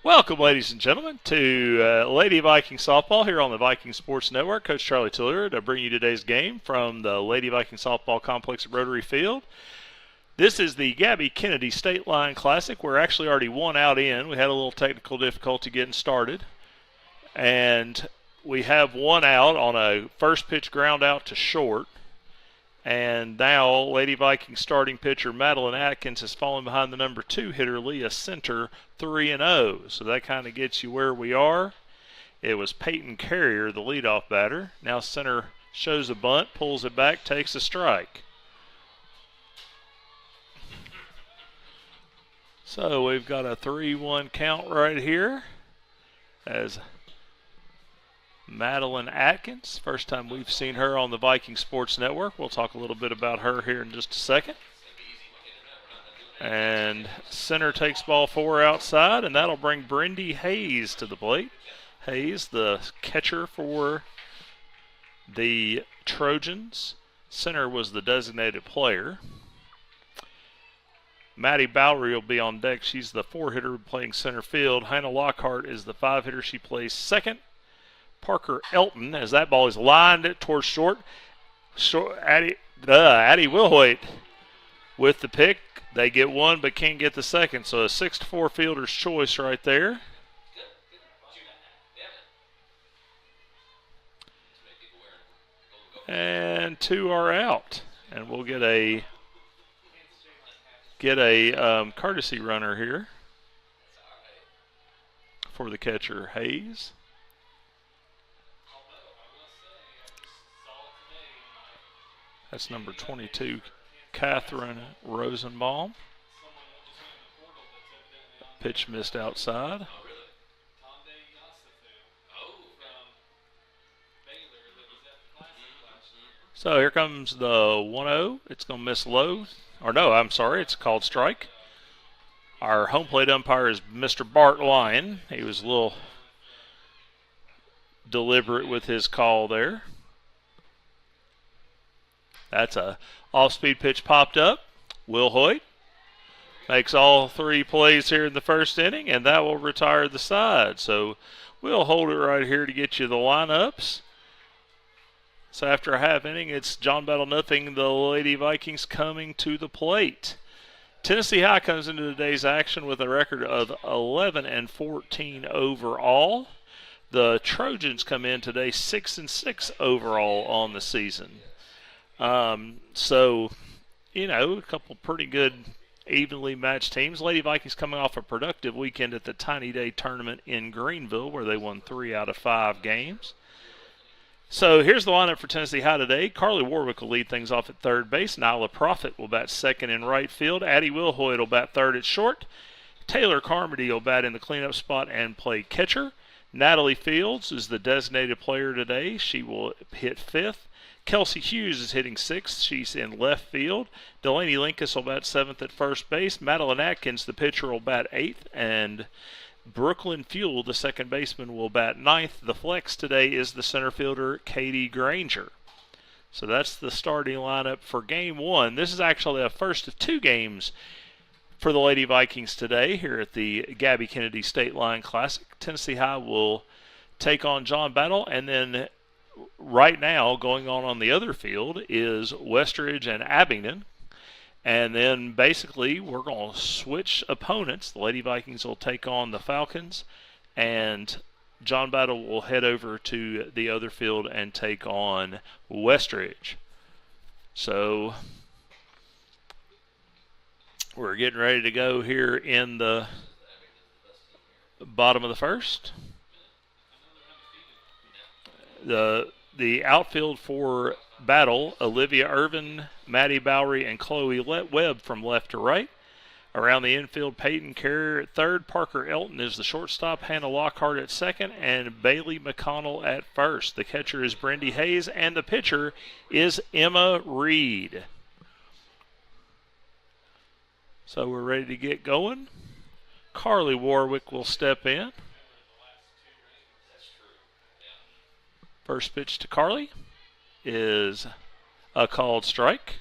Welcome, ladies and gentlemen, to Lady Viking Softball here on the Viking Sports Network. Coach Charlie Tiller to bring you today's game from the Lady Viking Softball Complex at Rotary Field. This is the Gabby Kennedy Stateline Classic. We're actually already one out in. We had a little technical difficulty getting started. And we have one out on a first pitch ground out to short. And now Lady Viking starting pitcher Madeline Atkins has fallen behind the number 2 hitter Leah Center 3-0. So that kind of gets you where we are. It was Peyton Carrier, the leadoff batter. Now Center shows a bunt, pulls it back, takes a strike. So we've got a 3-1 count right here as Madeline Atkins, first time we've seen her on the Viking Sports Network. We'll talk a little bit about her here in just a second. And Center takes ball 4 outside, and that'll bring Brindy Hayes to the plate. Hayes, the catcher for the Trojans. Center was the designated player. Maddie Bowery will be on deck. She's the 4-hitter playing center field. Hannah Lockhart is the 5-hitter. She plays second. Parker Elton, as that ball is lined towards short. Addie Wilhoit with the pick. They get one but can't get the second. So a 6-4 fielder's choice right there. And 2 are out. And we'll get a courtesy runner here for the catcher, Hayes. That's number 22, Catherine Rosenbaum. Pitch missed outside. So here comes the 1-0. It's going to miss low. Or no, I'm sorry, it's called strike. Our home plate umpire is Mr. Bart Lyon. He was a little deliberate with his call there. That's a off-speed pitch popped up. Wilhoit makes all 3 plays here in the first inning, and that will retire the side. So we'll hold it right here to get you the lineups. So after a half inning, it's John Battle nothing, the Lady Vikings coming to the plate. Tennessee High comes into today's action with a record of 11-14 overall. The Trojans come in today 6-6 overall on the season. So, a couple pretty good evenly matched teams. Lady Vikings coming off a productive weekend at the Tiny Day tournament in Greenville where they won 3 out of 5 games. So here's the lineup for Tennessee High today. Carly Warwick will lead things off at third base. Nyla Profit will bat second in right field. Addie Wilhoit will bat third at short. Taylor Carmody will bat in the cleanup spot and play catcher. Natalie Fields is the designated player today. She will hit fifth. Kelsey Hughes is hitting 6th. She's in left field. Delaney Linkus will bat 7th at first base. Madeline Atkins, the pitcher, will bat 8th. And Brooklyn Fuel, the second baseman, will bat 9th. The flex today is the center fielder, Katie Granger. So that's the starting lineup for Game 1. This is actually the first of 2 games for the Lady Vikings today here at the Gabby Kennedy Stateline Classic. Tennessee High will take on John Battle, and then right now, going on the other field is Westridge and Abingdon. And then basically we're going to switch opponents. The Lady Vikings will take on the Falcons, and John Battle will head over to the other field and take on Westridge. So we're getting ready to go here in the bottom of the first. The outfield for Battle, Olivia Irvin, Maddie Bowery, and Chloe Webb from left to right. Around the infield, Peyton Carrier at third, Parker Elton is the shortstop, Hannah Lockhart at second, and Bailey McConnell at first. The catcher is Brindy Hayes, and the pitcher is Emma Reed. So we're ready to get going. Carly Warwick will step in. First pitch to Carly is a called strike.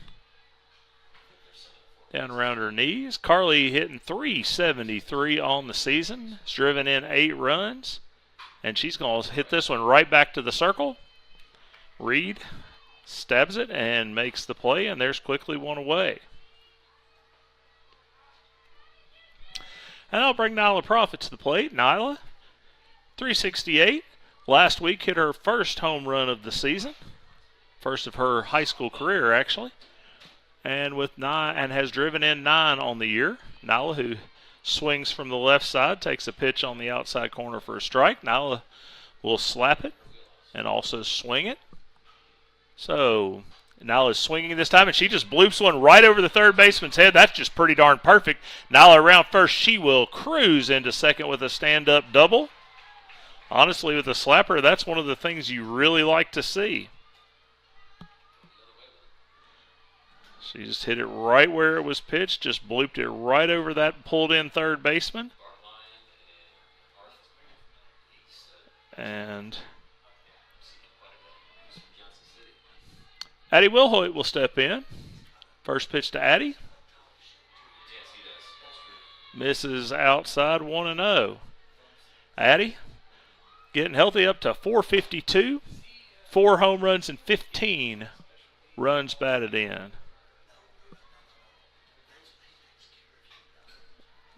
down around her knees. Carly hitting .373 on the season. She's driven in 8 runs. And she's going to hit this one right back to the circle. Reed stabs it and makes the play, and there's quickly one away. And I'll bring Nyla Profit to the plate. Nyla, .368. Last week hit her first home run of the season. First of her high school career, actually. And has driven in 9 on the year. Nyla, who swings from the left side, takes a pitch on the outside corner for a strike. Nyla will slap it and also swing it. So Nyla's swinging this time, and she just bloops one right over the third baseman's head. That's just pretty darn perfect. Nyla around first. She will cruise into second with a stand-up double. Honestly, with a slapper, that's one of the things you really like to see. She just hit it right where it was pitched, just blooped it right over that pulled-in third baseman. And Addie Wilhoit will step in. First pitch to Addie. Misses outside 1-0. Addie getting healthy up to .452. 4 home runs and 15 runs batted in.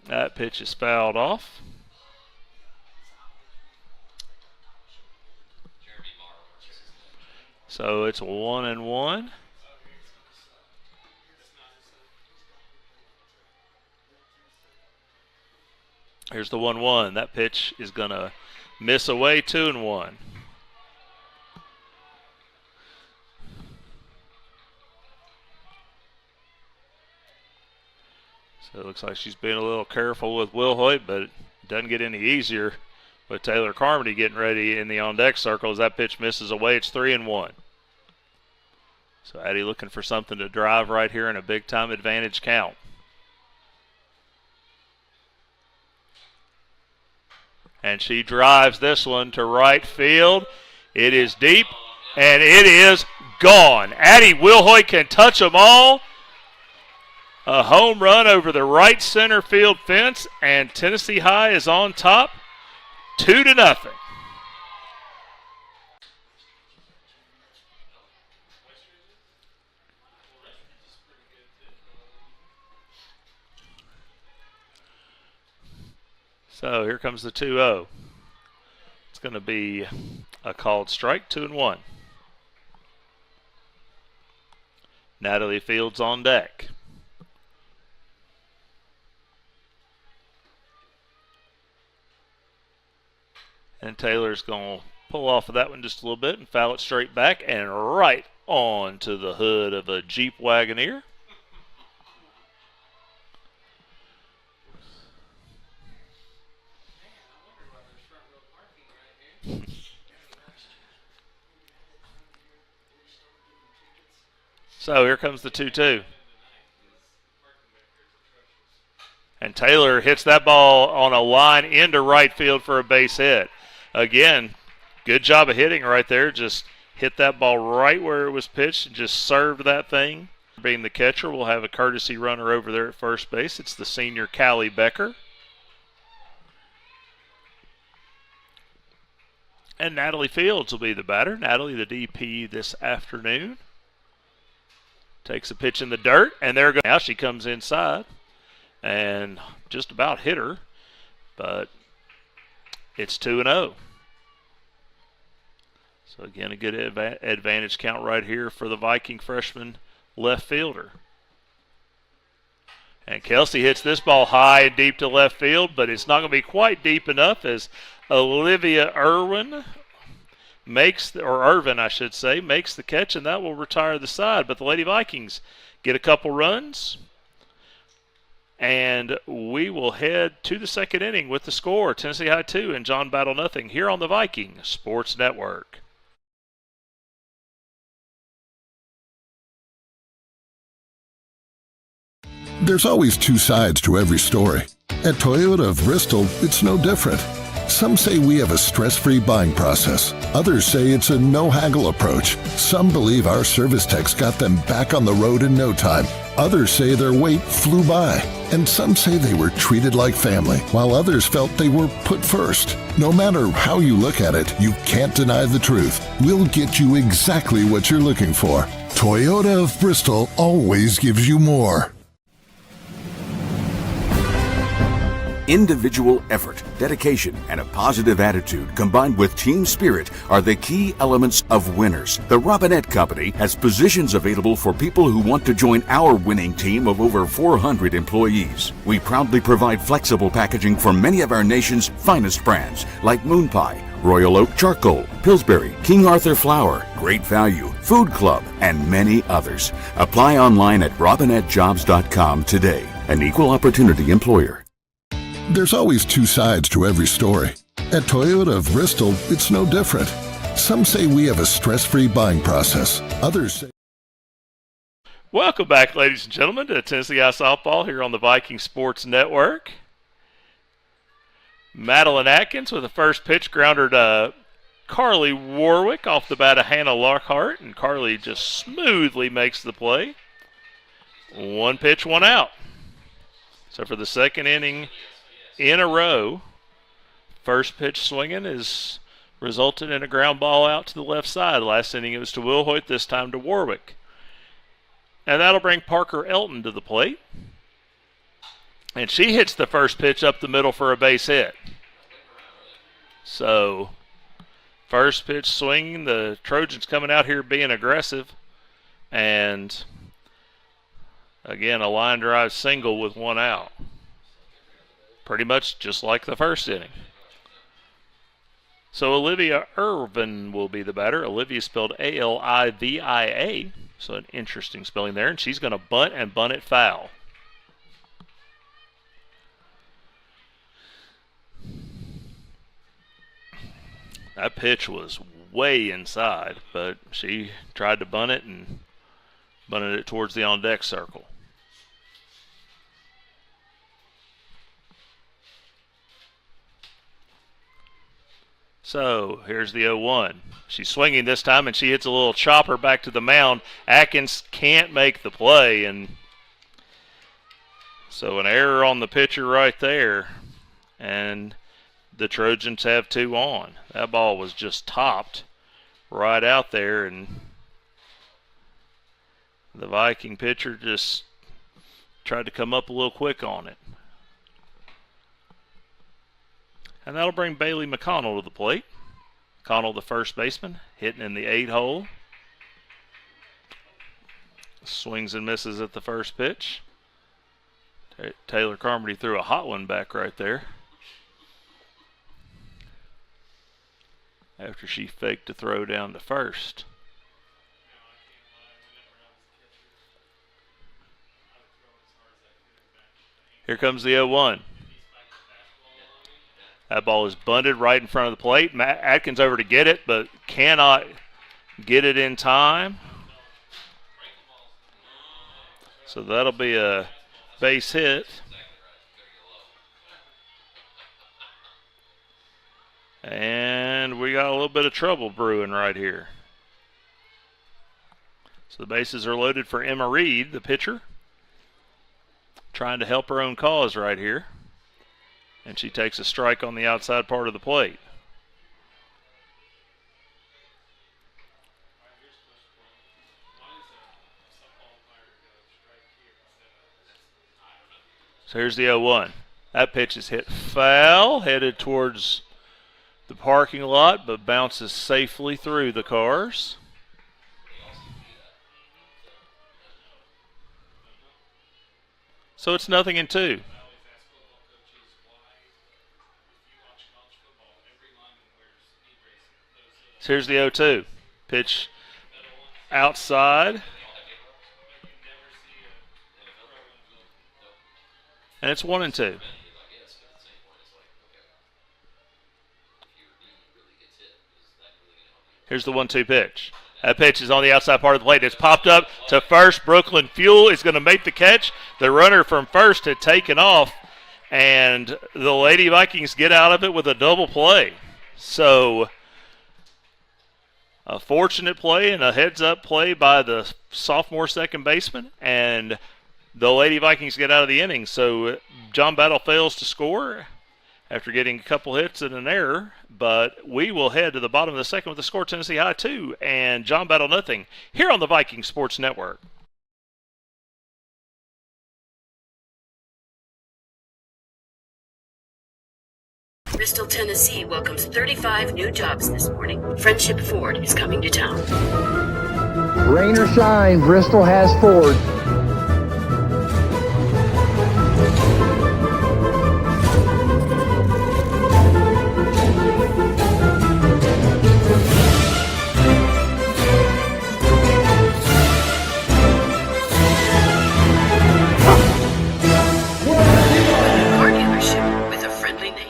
That pitch is fouled off. So it's 1-1. Here's the 1-1. That pitch is going to miss away. 2-1. So it looks like she's being a little careful with Wilhoit, but it doesn't get any easier with Taylor Carmody getting ready in the on-deck circle as that pitch misses away. It's 3-1. So Addie looking for something to drive right here in a big-time advantage count. And she drives this one to right field. It is deep, and it is gone. Addie Wilhoit can touch them all. A home run over the right center field fence, and Tennessee High is on top, 2-0. So here comes the 2-0. It's going to be a called strike, 2-1. Natalie Fields on deck. And Taylor's going to pull off of that one just a little bit and foul it straight back and right on to the hood of a Jeep Wagoneer. So here comes the 2-2. And Taylor hits that ball on a line into right field for a base hit. Again, good job of hitting right there. Just hit that ball right where it was pitched and just served that thing. Being the catcher, we'll have a courtesy runner over there at first base. It's the senior Callie Becker. And Natalie Fields will be the batter. Natalie, the DP this afternoon. Takes a pitch in the dirt, and there goes. Now she comes inside and just about hit her, but it's 2-0. So again, a good advantage count right here for the Viking freshman left fielder. And Kelsey hits this ball high and deep to left field, but it's not going to be quite deep enough as Olivia Irwin makes the catch, and that will retire the side. But the Lady Vikings get a couple runs, and we will head to the second inning with the score, Tennessee High 2 and John Battle nothing, here on the Viking Sports Network. There's always two sides to every story. At Toyota of Bristol, it's no different. Some say we have a stress-free buying process. Others say it's a no-haggle approach. Some believe our service techs got them back on the road in no time. Others say their wait flew by. And some say they were treated like family, while others felt they were put first. No matter how you look at it, you can't deny the truth. We'll get you exactly what you're looking for. Toyota of Bristol always gives you more. Individual effort, dedication, and a positive attitude combined with team spirit are the key elements of winners. The Robinette Company has positions available for people who want to join our winning team of over 400 employees. We proudly provide flexible packaging for many of our nation's finest brands like Moon Pie, Royal Oak Charcoal, Pillsbury, King Arthur Flour, Great Value, Food Club, and many others. Apply online at robinettejobs.com today. An equal opportunity employer. There's always two sides to every story. At Toyota of Bristol, it's no different. Some say we have a stress-free buying process. Others say... Welcome back, ladies and gentlemen, to Tennessee High Softball here on the Viking Sports Network. Madeline Atkins with a first pitch grounder to Carly Warwick off the bat of Hannah Lockhart, and Carly just smoothly makes the play. One pitch, one out. So for the second inning in a row, first pitch swinging has resulted in a ground ball out to the left side. Last inning it was to Wilhoit, this time to Warwick. And that'll bring Parker Elton to the plate. And she hits the first pitch up the middle for a base hit. So, first pitch swinging, the Trojans coming out here being aggressive. And, again, a line drive single with one out. Pretty much just like the first inning. So Olivia Irvin will be the batter. Olivia spelled A-L-I-V-I-A. So an interesting spelling there. And she's going to bunt and bunt it foul. That pitch was way inside, but she tried to bunt it and bunted it towards the on-deck circle. So here's the 0-1. She's swinging this time, and she hits a little chopper back to the mound. Atkins can't make the play, and so an error on the pitcher right there, and the Trojans have two on. That ball was just topped right out there, and the Viking pitcher just tried to come up a little quick on it. And that'll bring Bailey McConnell to the plate. McConnell, the first baseman, hitting in the 8-hole. Swings and misses at the first pitch. Taylor Carmody threw a hot one back right there, after she faked a throw down to first. Here comes the 0-1. That ball is bunted right in front of the plate. Atkins over to get it, but cannot get it in time. So that'll be a base hit. And we got a little bit of trouble brewing right here. So the bases are loaded for Emma Reed, the pitcher, trying to help her own cause right here. And she takes a strike on the outside part of the plate. So here's the 0-1. That pitch is hit foul, headed towards the parking lot, but bounces safely through the cars. So it's 0-2. So here's the 0-2. Pitch outside. And it's 1-2. Here's the 1-2 pitch. That pitch is on the outside part of the plate. It's popped up to first. Brooklyn Fuel is going to make the catch. The runner from first had taken off, And the Lady Vikings get out of it with a double play. So a fortunate play and a heads-up play by the sophomore second baseman, and the Lady Vikings get out of the inning. So John Battle fails to score after getting a couple hits and an error, but we will head to the bottom of the second with the score Tennessee High 2 and John Battle nothing here on the Viking Sports Network. Bristol, Tennessee welcomes 35 new jobs this morning. Friendship Ford is coming to town. Rain or shine, Bristol has Ford. Car dealership with a friendly name.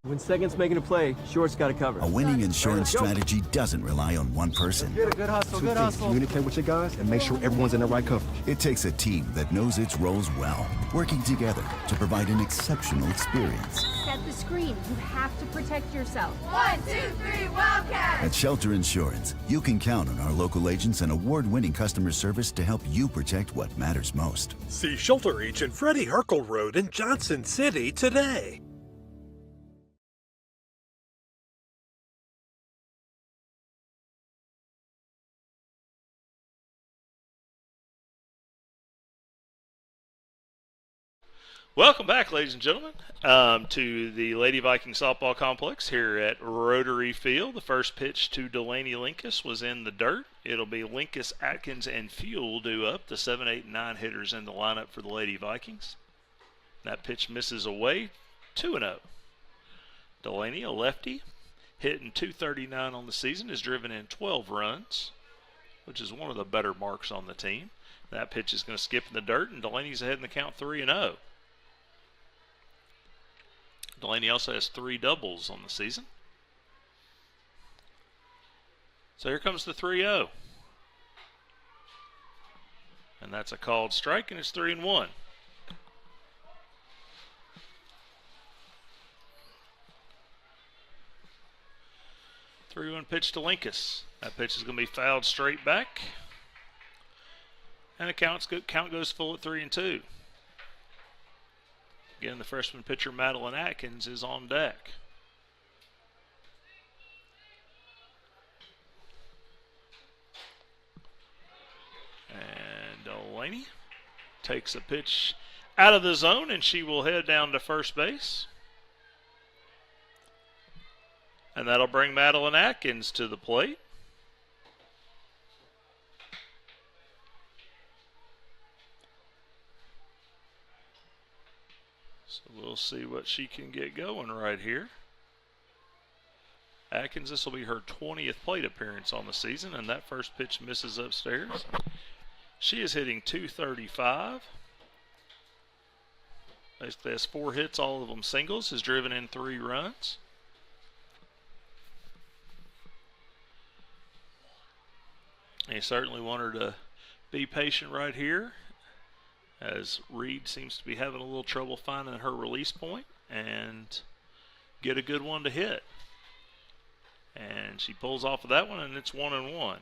When second's making a play, short's got to cover. A winning insurance strategy doesn't rely on one person. Good hustle, good hustle. Communicate with your guys and make sure everyone's in the right coverage. It takes a team that knows its roles well, working together to provide an exceptional experience. Set the screen. You have to protect yourself. 1, 2, 3, Wildcat! At Shelter Insurance, you can count on our local agents and award-winning customer service to help you protect what matters most. See Shelter Agent Freddie Herkel Road in Johnson City today. Welcome back, ladies and gentlemen, to the Lady Viking softball complex here at Rotary Field. The first pitch to Delaney Linkus was in the dirt. It'll be Linkus, Atkins, and Fuel due up, the 7, 8, and 9 hitters in the lineup for the Lady Vikings. That pitch misses away, 2-0. Delaney, a lefty, hitting .239 on the season, has driven in 12 runs, which is one of the better marks on the team. That pitch is going to skip in the dirt, and Delaney's ahead in the count 3-0. Delaney also has 3 doubles on the season. So here comes the 3-0. And that's a called strike, and it's 3-1. Pitch to Linkus. That pitch is going to be fouled straight back. And the count goes full at 3-2. Again, the freshman pitcher, Madeline Atkins, is on deck. And Delaney takes a pitch out of the zone, and she will head down to first base. And that'll bring Madeline Atkins to the plate. So we'll see what she can get going right here. Atkins, this will be her 20th plate appearance on the season, and that first pitch misses upstairs. She is hitting .235. Basically has 4 hits, all of them singles, has driven in 3 runs. And you certainly want her to be patient right here, as Reed seems to be having a little trouble finding her release point and get a good one to hit. And she pulls off of that one, and it's 1-1.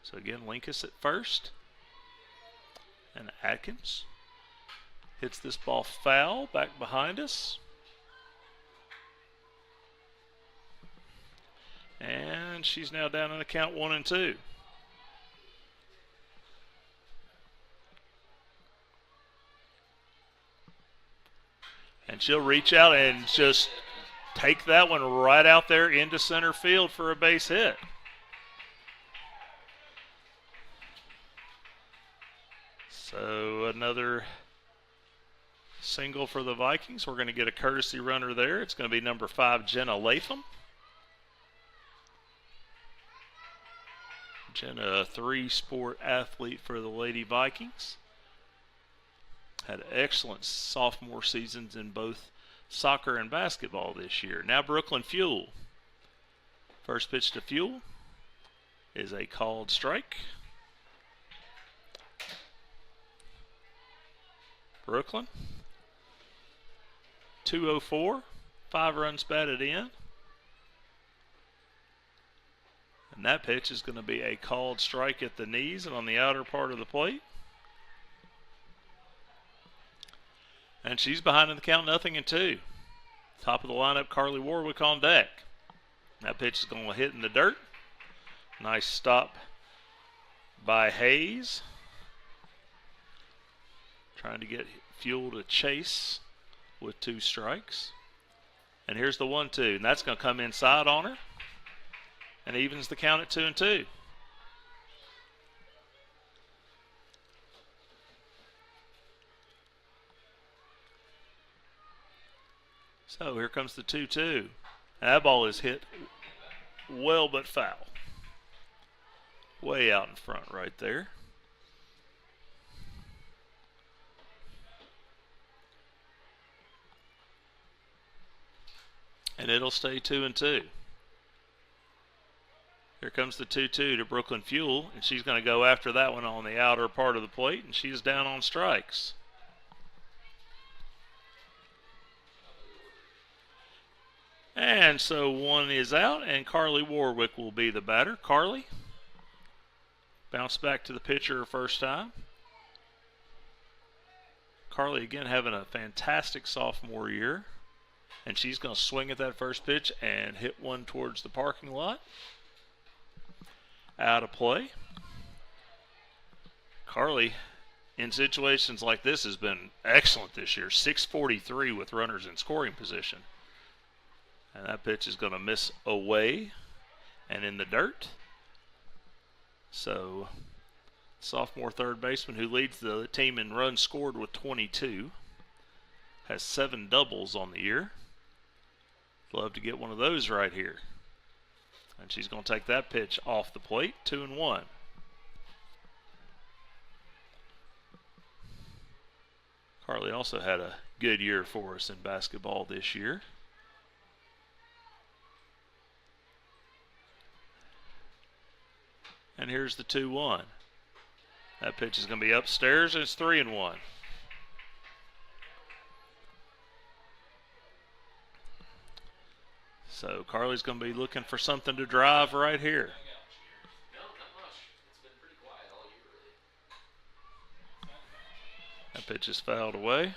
So again, Linkus at first. And Atkins hits this ball foul back behind us. And she's now down in the count 1-2. And she'll reach out and just take that one right out there into center field for a base hit. So another single for the Vikings. We're going to get a courtesy runner there. It's going to be number 5, Jenna Latham. Jenna, a 3-sport athlete for the Lady Vikings. Had excellent sophomore seasons in both soccer and basketball this year. Now Brooklyn Fuel. First pitch to Fuel is a called strike. Brooklyn, 204, 5 runs batted in. And that pitch is going to be a called strike at the knees and on the outer part of the plate. And she's behind in the count, 0-2. Top of the lineup, Carly Warwick on deck. That pitch is going to hit in the dirt. Nice stop by Hayes. Trying to get Fuel to chase with 2 strikes. And here's the 1-2, and that's going to come inside on her and evens the count at 2-2. So here comes the 2-2. That ball is hit well but foul. Way out in front right there. And it'll stay 2-2. Here comes the 2-2 to Brooklyn Fuel, and she's going to go after that one on the outer part of the plate, and she's down on strikes. And so 1 is out, and Carly Warwick will be the batter. Carly, bounce back to the pitcher her first time. Carly again having a fantastic sophomore year. And she's going to swing at that first pitch and hit one towards the parking lot. Out of play. Carly, in situations like this, has been excellent this year. 643 with runners in scoring position. And that pitch is going to miss away and in the dirt. So, sophomore third baseman who leads the team in runs scored with 22. Has 7 doubles on the year. Love to get one of those right here. And she's going to take that pitch off the plate, 2-1. Carly also had a good year for us in basketball this year. And here's the 2-1. That pitch is going to be upstairs, and it's 3-1. So Carly's going to be looking for something to drive right here. That pitch is fouled away.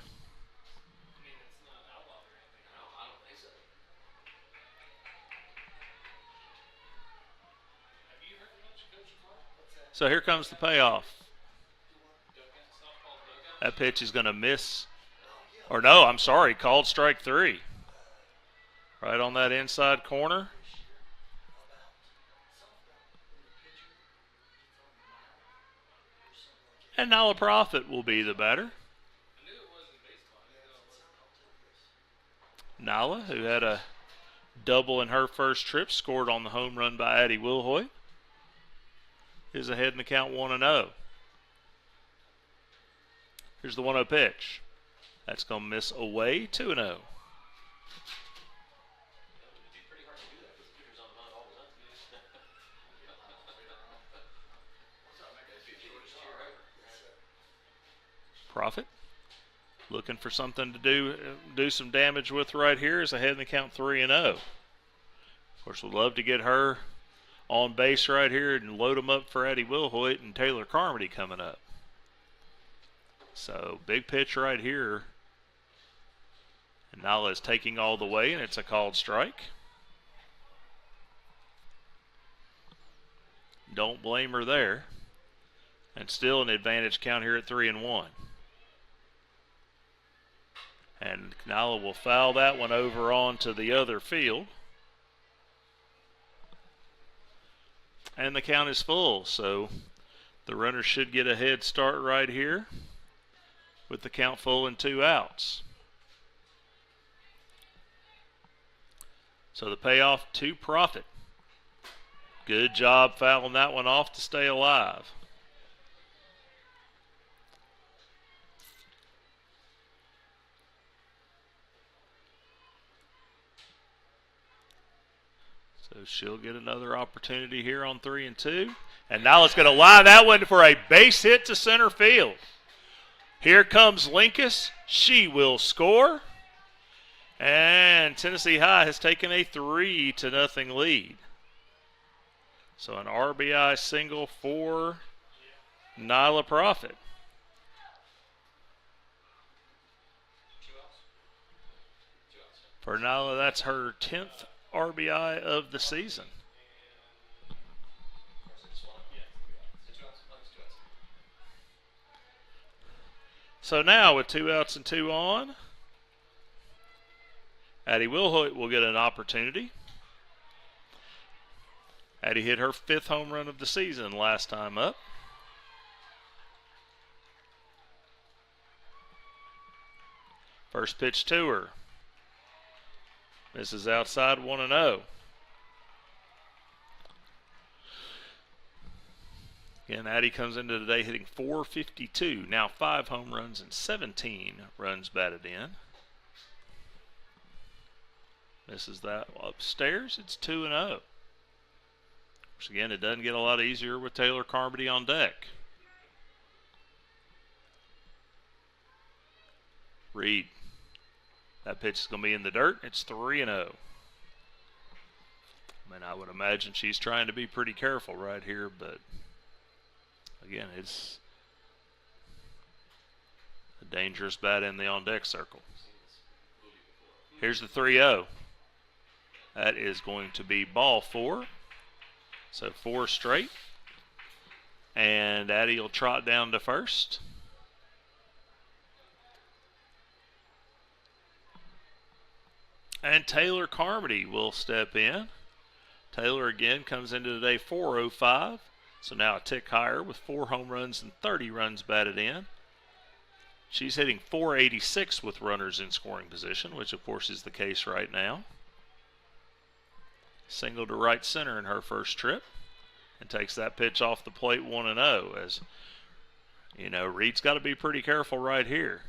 So here comes the payoff. That pitch is going to miss. Or no, I'm sorry, called strike 3. Right on that inside corner. And Nala Profit will be the batter. Nala, who had a double in her first trip, scored on the home run by Addie Wilhoit, is ahead in the count 1-0. Here's the 1-0 pitch. That's going to miss away, 2-0. Profit looking for something to do some damage with right here is ahead in the count 3-0. Of course, we'd love to get her on base right here and load them up for Addie Wilhoit and Taylor Carmody coming up. So big pitch right here. And Nala is taking all the way, and it's a called strike. Don't blame her there. And still an advantage count here at 3-1. And Nala will foul that one over onto the other field. And the count is full, so the runner should get a head start right here with the count full and 2 outs. So the payoff to Profit. Good job fouling that one off to stay alive. So she'll get another opportunity here on 3-2. And now it's going to line that one for a base hit to center field. Here comes Linkus. She will score. And Tennessee High has taken a 3-0 lead. So an RBI single for Nyla Profit. For Nyla, that's her 10th RBI of the season. So now with 2 outs and 2 on, Addie Wilhoit will get an opportunity. Addie hit her 5th home run of the season last time up. First pitch to her. Misses outside 1-0. Again, Addie comes into today hitting .452. Now 5 home runs and 17 runs batted in. Misses that upstairs. It's 2-0. Which again, it doesn't get a lot easier with Taylor Carmody on deck. Reed. That pitch is going to be in the dirt. It's 3-0. I mean, I would imagine she's trying to be pretty careful right here, but again, it's a dangerous bat in the on-deck circle. Here's the 3-0. That is going to be ball 4. So 4 straight. And Addie will trot down to first. And Taylor Carmody will step in. Taylor again comes into today .405. So now a tick higher with 4 home runs and 30 runs batted in. She's hitting .486 with runners in scoring position, which of course is the case right now. Single to right center in her first trip. And takes that pitch off the plate 1-0. As, you know, Reed's got to be pretty careful right here.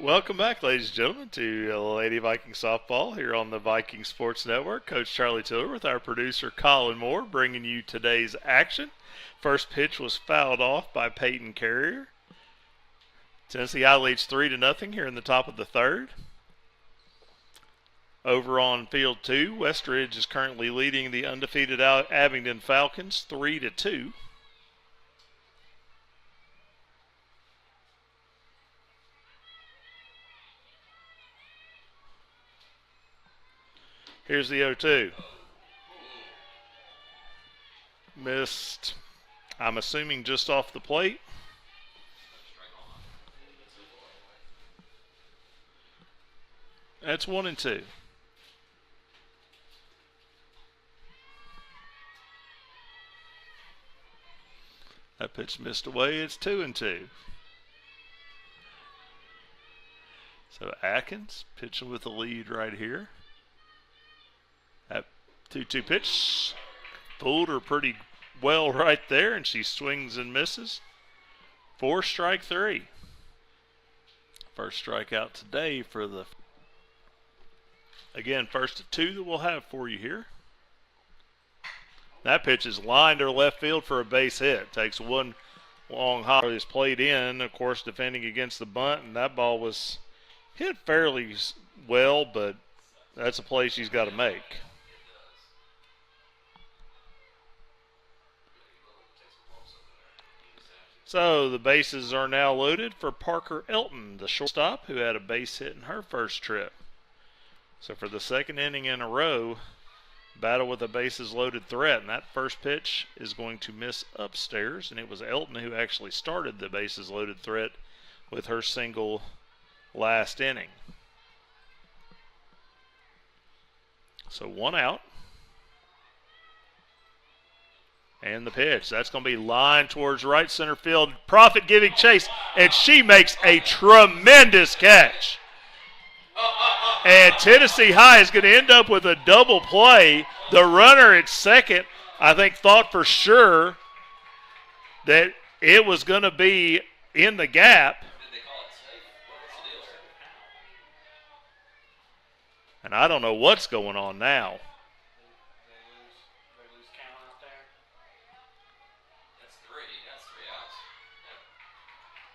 Welcome back, ladies and gentlemen, to Lady Viking Softball here on the Viking Sports Network. Coach Charlie Tiller with our producer Colin Moore bringing you today's action. First pitch was fouled off by Peyton Carrier. Tennessee High leads 3-0 here in the top of the third. Over on field 2, Westridge is currently leading the undefeated Abingdon Falcons 3-2. Here's the 0-2. Missed, I'm assuming just off the plate. That's 1-2. That pitch missed away. It's 2-2. So Atkins pitching with the lead right here. That 2-2 pitch fooled her pretty well right there, and she swings and misses. 4 strike 3. First strikeout today for the, again, first of 2 that we'll have for you here. That pitch is lined to left field for a base hit. Takes one long hop, is played in, of course, defending against the bunt, and that ball was hit fairly well, but that's a play she's got to make. So the bases are now loaded for Parker Elton, the shortstop, who had a base hit in her first trip. So for the second inning in a row, battle with a bases-loaded threat, and that first pitch is going to miss upstairs, and it was Elton who actually started the bases-loaded threat with her single last inning. So 1 out. And the pitch. That's going to be lined towards right center field. Profit giving chase, and she makes a tremendous catch. And Tennessee High is going to end up with a double play. The runner at second, I think, thought for sure that it was going to be in the gap. And I don't know what's going on now.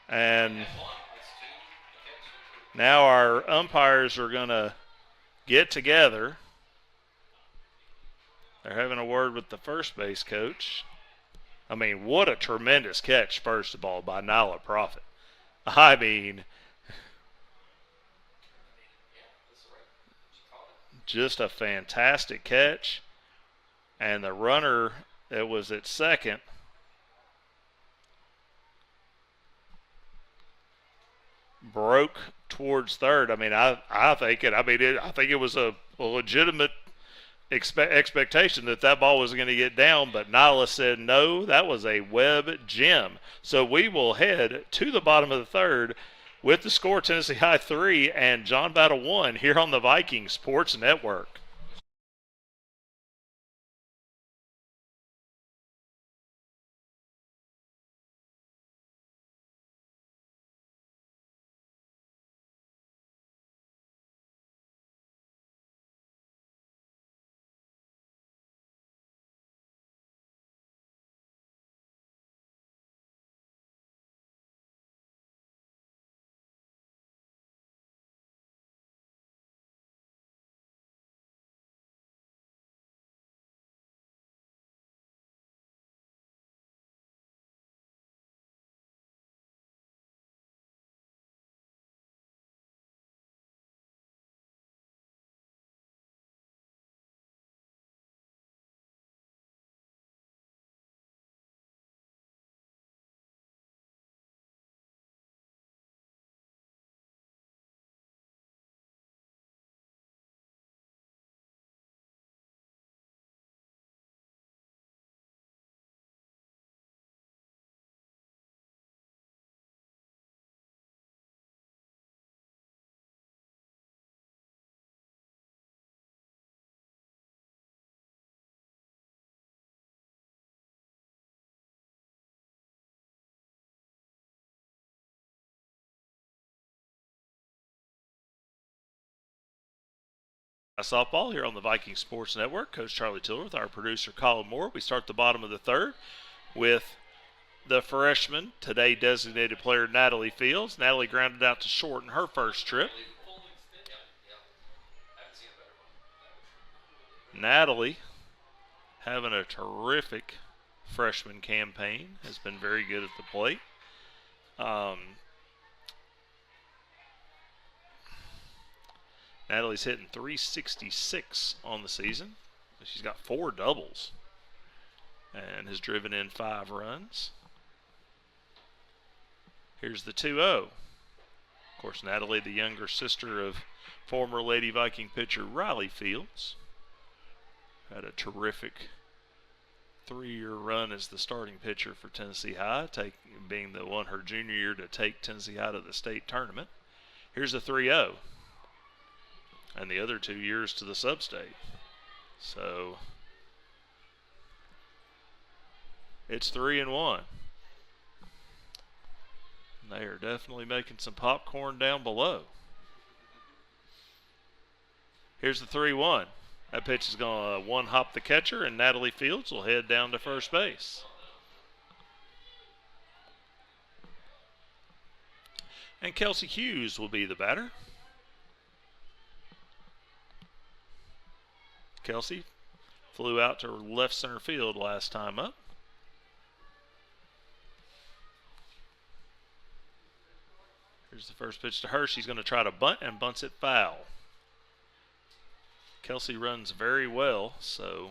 And now our umpires are going to get together. They're having a word with the first base coach. I mean, what a tremendous catch, first of all, by Nyla Profit. I mean, just a fantastic catch. And the runner that was at second broke towards third. I mean, I think it was a legitimate expectation that ball was going to get down, but Nyla said no, that was a Webb gem. So we will head to the bottom of the third with the score Tennessee High 3 and John Battle 1 here on the Viking Sports Network. Softball here on the Viking Sports Network. Coach Charlie Tiller with our producer Colin Moore. We start the bottom of the third with the freshman, today designated player Natalie Fields. Natalie grounded out to short in her first trip. Natalie having a terrific freshman campaign, has been very good at the plate. Natalie's hitting .366 on the season. She's got 4 doubles and has driven in 5 runs. Here's the 2-0. Of course, Natalie, the younger sister of former Lady Viking pitcher Riley Fields, had a terrific 3-year run as the starting pitcher for Tennessee High, being the one her junior year to take Tennessee High to the state tournament. Here's the 3-0. And the other 2 years to the sub-state. So it's 3-1. They are definitely making some popcorn down below. Here's the 3-1. That pitch is going to one-hop the catcher, and Natalie Fields will head down to first base. And Kelsey Hughes will be the batter. Kelsey flew out to left center field last time up. Here's the first pitch to her. She's going to try to bunt and bunts it foul. Kelsey runs very well, so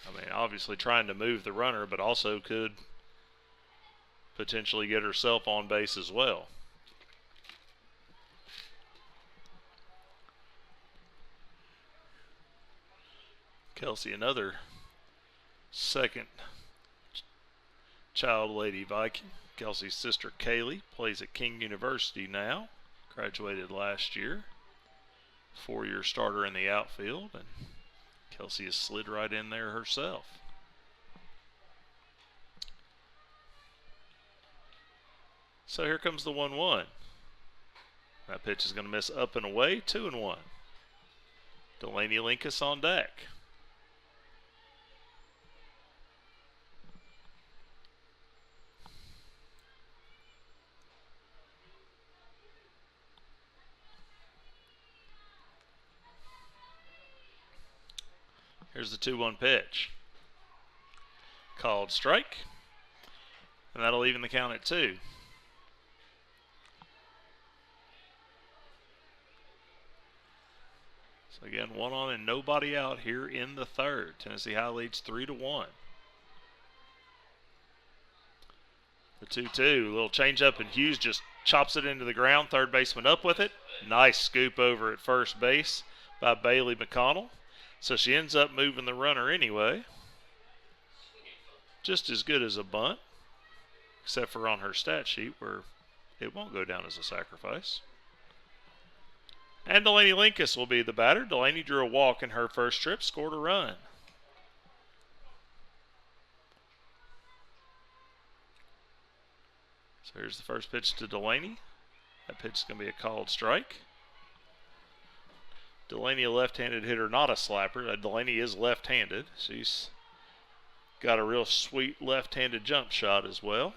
I mean, obviously trying to move the runner, but also could potentially get herself on base as well. Kelsey, another second child Lady Viking. Kelsey's sister Kaylee plays at King University now. Graduated last year. 4-year starter in the outfield, and Kelsey has slid right in there herself. So here comes the 1-1. That pitch is going to miss up and away, 2-1. Delaney Linkus on deck. Here's the 2-1 pitch. Called strike. And that'll even the count at 2. So again, 1 on and nobody out here in the third. Tennessee High leads 3-1. The 2-2, little change up, and Hughes just chops it into the ground. Third baseman up with it. Nice scoop over at first base by Bailey McConnell. So she ends up moving the runner anyway. Just as good as a bunt, except for on her stat sheet where it won't go down as a sacrifice. And Delaney Linkus will be the batter. Delaney drew a walk in her first trip, scored a run. So here's the first pitch to Delaney. That pitch is going to be a called strike. Delaney, a left-handed hitter, not a slapper. Delaney is left-handed. She's got a real sweet left-handed jump shot as well.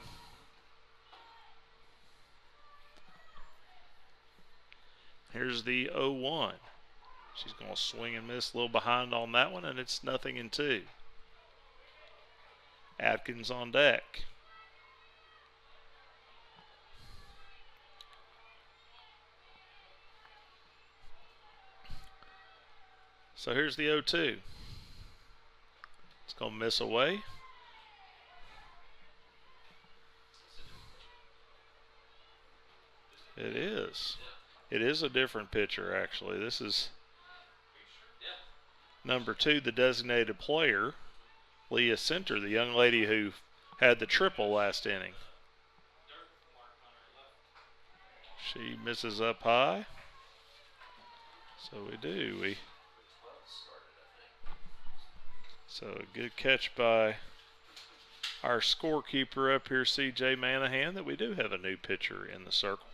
Here's the 0-1. She's going to swing and miss, a little behind on that one, and it's 0-2. Atkins on deck. So here's the 0-2. It's going to miss away. It is. It is a different pitcher, actually. This is number 2, the designated player, Leah Center, the young lady who had the triple last inning. She misses up high. So we do. So a good catch by our scorekeeper up here, C.J. Manahan, that we do have a new pitcher in the circle.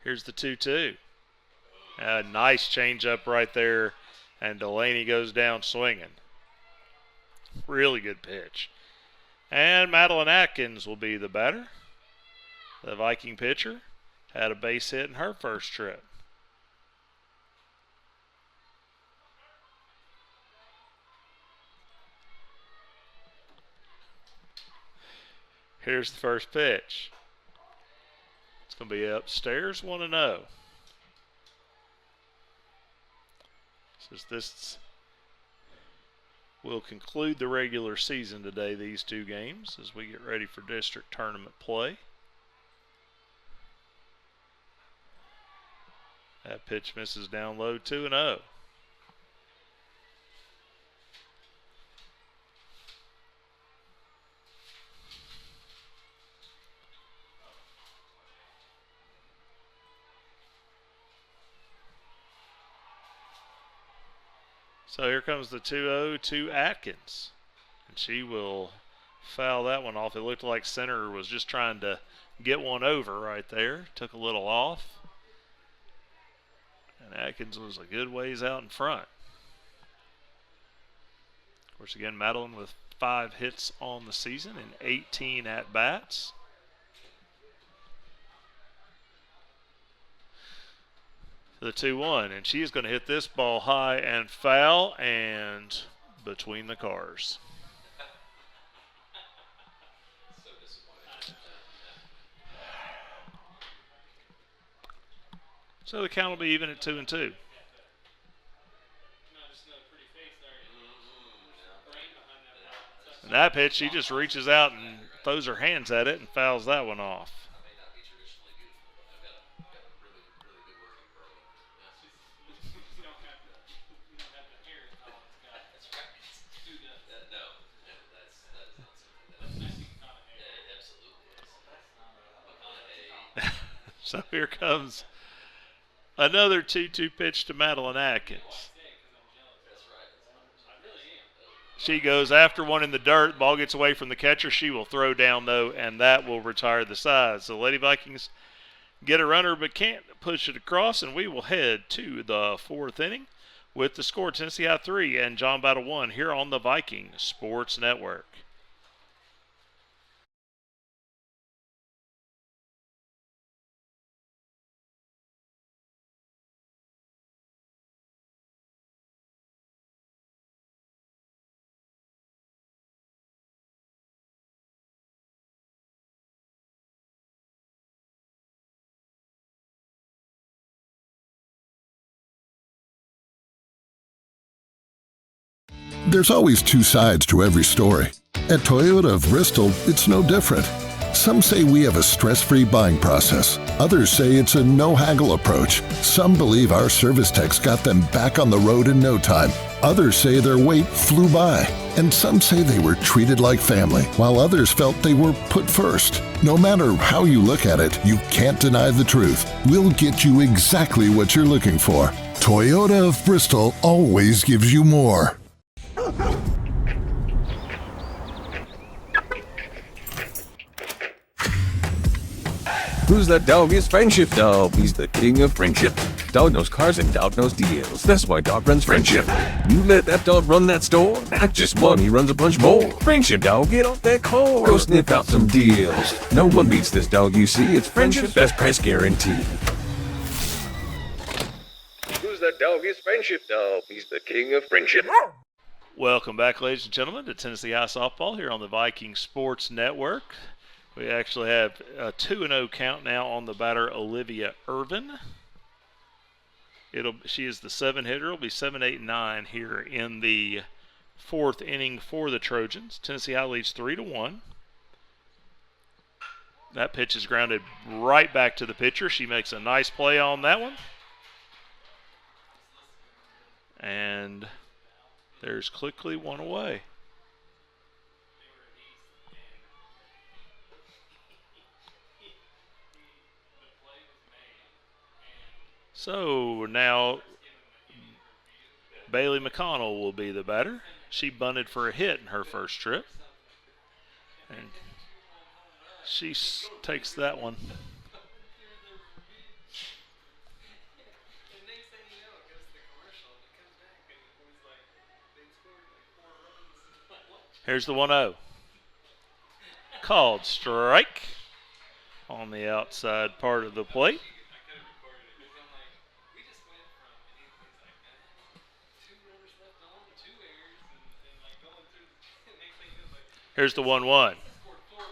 Here's the 2-2. A nice changeup right there, and Delaney goes down swinging. Really good pitch. And Madeline Atkins will be the batter. The Viking pitcher had a base hit in her first trip. Here's the first pitch. It's going to be upstairs, 1-0. So this will conclude the regular season today, these 2 games, as we get ready for district tournament play. That pitch misses down low, 2-0. So here comes the 2-0 to Atkins. And she will foul that one off. It looked like center was just trying to get one over right there. Took a little off. And Atkins was a good ways out in front. Of course, again, Madeline with 5 hits on the season and 18 at-bats. The 2-1, and she's going to hit this ball high and foul and between the cars. So the count will be even at 2-2. And that pitch, she just reaches out and throws her hands at it and fouls that one off. So here comes another 2-2 pitch to Madeline Atkins. She goes after one in the dirt. Ball gets away from the catcher. She will throw down, though, and that will retire the side. So Lady Vikings get a runner but can't push it across, and we will head to the fourth inning with the score Tennessee High 3 and John Battle 1 here on the Viking Sports Network. There's always two sides to every story. At Toyota of Bristol, it's no different. Some say we have a stress-free buying process. Others say it's a no-haggle approach. Some believe our service techs got them back on the road in no time. Others say their wait flew by. And some say they were treated like family, while others felt they were put first. No matter how you look at it, you can't deny the truth. We'll get you exactly what you're looking for. Toyota of Bristol always gives you more. Who's that dog? It's Friendship Dog. He's the king of friendship. Dog knows cars and dog knows deals. That's why dog runs Friendship. You let that dog run that store? Not just one, he runs a bunch more. Friendship Dog, get off that core. Go sniff out some deals. No one beats this dog you see. It's Friendship's best price guarantee. Who's that dog? It's Friendship Dog. He's the king of friendship. Welcome back, ladies and gentlemen, to Tennessee High Softball here on the Viking Sports Network. We actually have a 2-0 count now on the batter, Olivia Irvin. She is the 7-hitter. It'll be 7, 8, 9 here in the fourth inning for the Trojans. Tennessee High leads 3-1. That pitch is grounded right back to the pitcher. She makes a nice play on that one. And there's quickly one away. So now Bailey McConnell will be the batter. She bunted for a hit in her first trip. And she takes that one. Here's the 1-0. Called strike on the outside part of the plate. Here's the 1-1.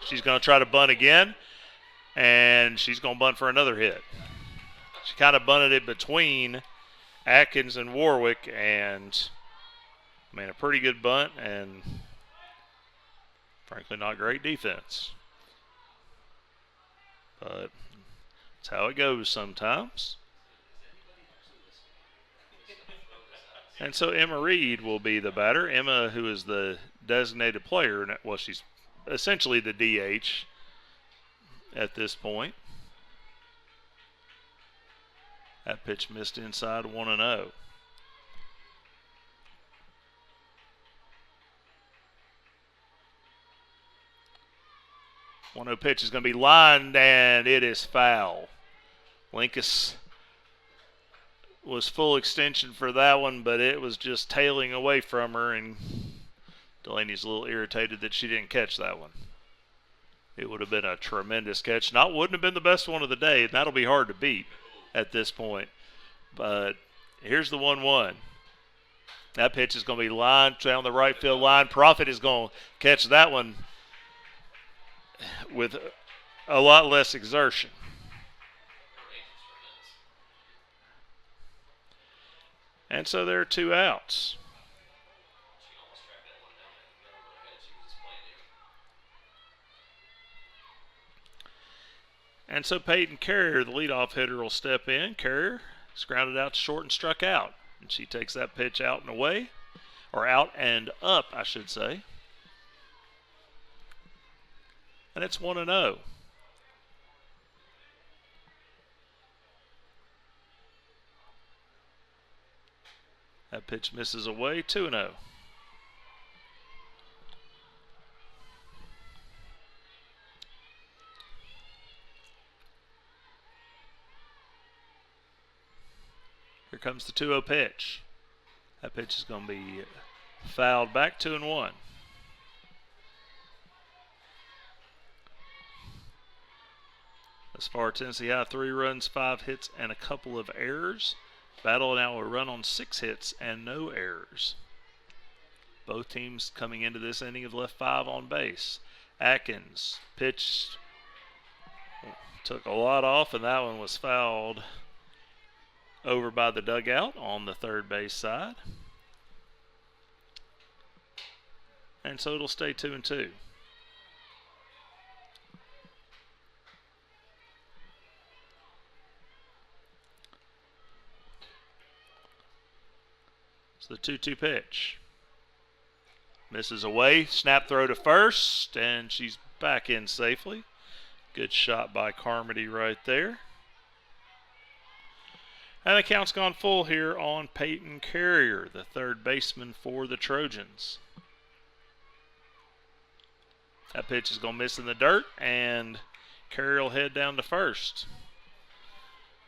She's going to try to bunt again, and she's going to bunt for another hit. She kind of bunted it between Atkins and Warwick, and a pretty good bunt, and frankly not great defense. But that's how it goes sometimes. And so Emma Reed will be the batter. Emma, who is the designated player, well, she's essentially the DH at this point. That pitch missed inside 1-0. One 0 pitch is going to be lined, and it is foul. Linkus was full extension for that one, but it was just tailing away from her, and Delaney's a little irritated that she didn't catch that one. It would have been a tremendous catch. Wouldn't have been the best one of the day, and that'll be hard to beat at this point. But here's the 1-1. That pitch is going to be lined down the right field line. Profit is going to catch that one with a lot less exertion. And so there are 2 outs. And so Peyton Carrier, the leadoff hitter, will step in. Carrier is grounded out to short and struck out. And she takes that pitch out and away, or out and up, I should say. And it's 1-0. That pitch misses away, 2-0. Here comes the 2-0 pitch. That pitch is going to be fouled back, 2-1. As far as Tennessee High, 3 runs, 5 hits, and a couple of errors. Battle now a run on 6 hits and no errors. Both teams coming into this inning have left 5 on base. Atkins pitched, took a lot off, and that one was fouled over by the dugout on the third base side. And so it'll stay 2-2. So the 2-2 pitch. Misses away, snap throw to first, and she's back in safely. Good shot by Carmody right there. And the count's gone full here on Peyton Carrier, the third baseman for the Trojans. That pitch is going to miss in the dirt, and Carrier will head down to first.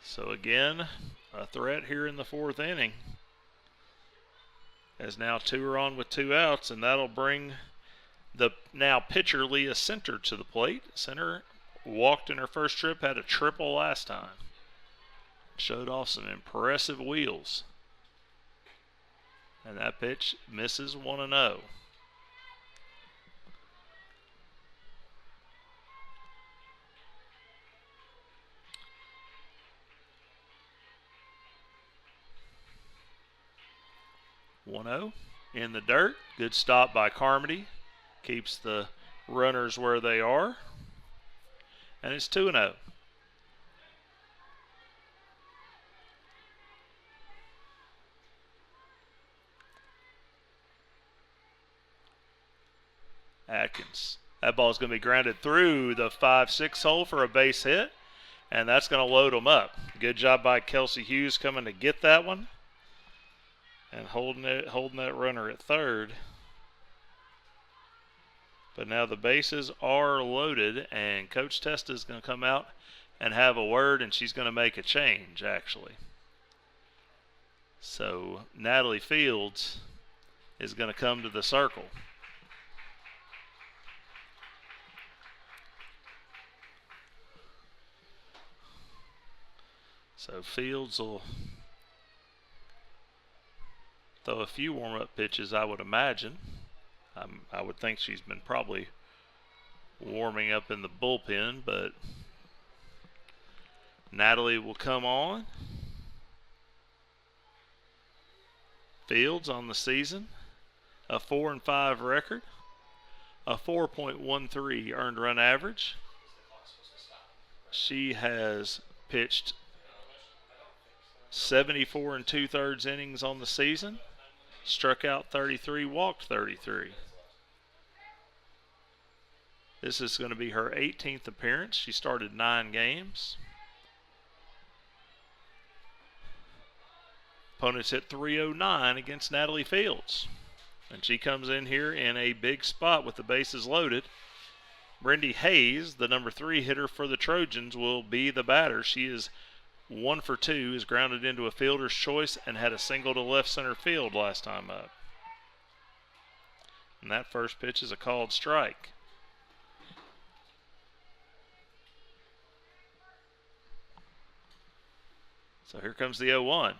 So again, a threat here in the 4th inning. As now 2 are on with 2 outs, and that'll bring the now pitcher Leah Center to the plate. Center walked in her first trip, had a triple last time. Showed off some impressive wheels. And that pitch misses, 1-0. In the dirt. Good stop by Carmody. Keeps the runners where they are. And it's 2-0. Atkins. That ball is going to be grounded through the 5-6 hole for a base hit. And that's going to load them up. Good job by Kelsey Hughes coming to get that one. And holding that runner at third. But now the bases are loaded, and Coach Testa is going to come out and have a word, and she's going to make a change, actually. So Natalie Fields is going to come to the circle. So Fields will throw a few warm-up pitches, I would imagine. I would think she's been probably warming up in the bullpen, but Natalie will come on. Fields on the season, a 4-5 record, a 4.13 earned run average. She has pitched 74 2/3 innings on the season. Struck out 33, walked 33. This is going to be her 18th appearance. She started 9 games. Opponents hit 309 against Natalie Fields. And she comes in here in a big spot with the bases loaded. Brendy Hayes, the number 3 hitter for the Trojans, will be the batter. She is 1 for 2, is grounded into a fielder's choice and had a single to left center field last time up. And that first pitch is a called strike. So here comes the 0-1.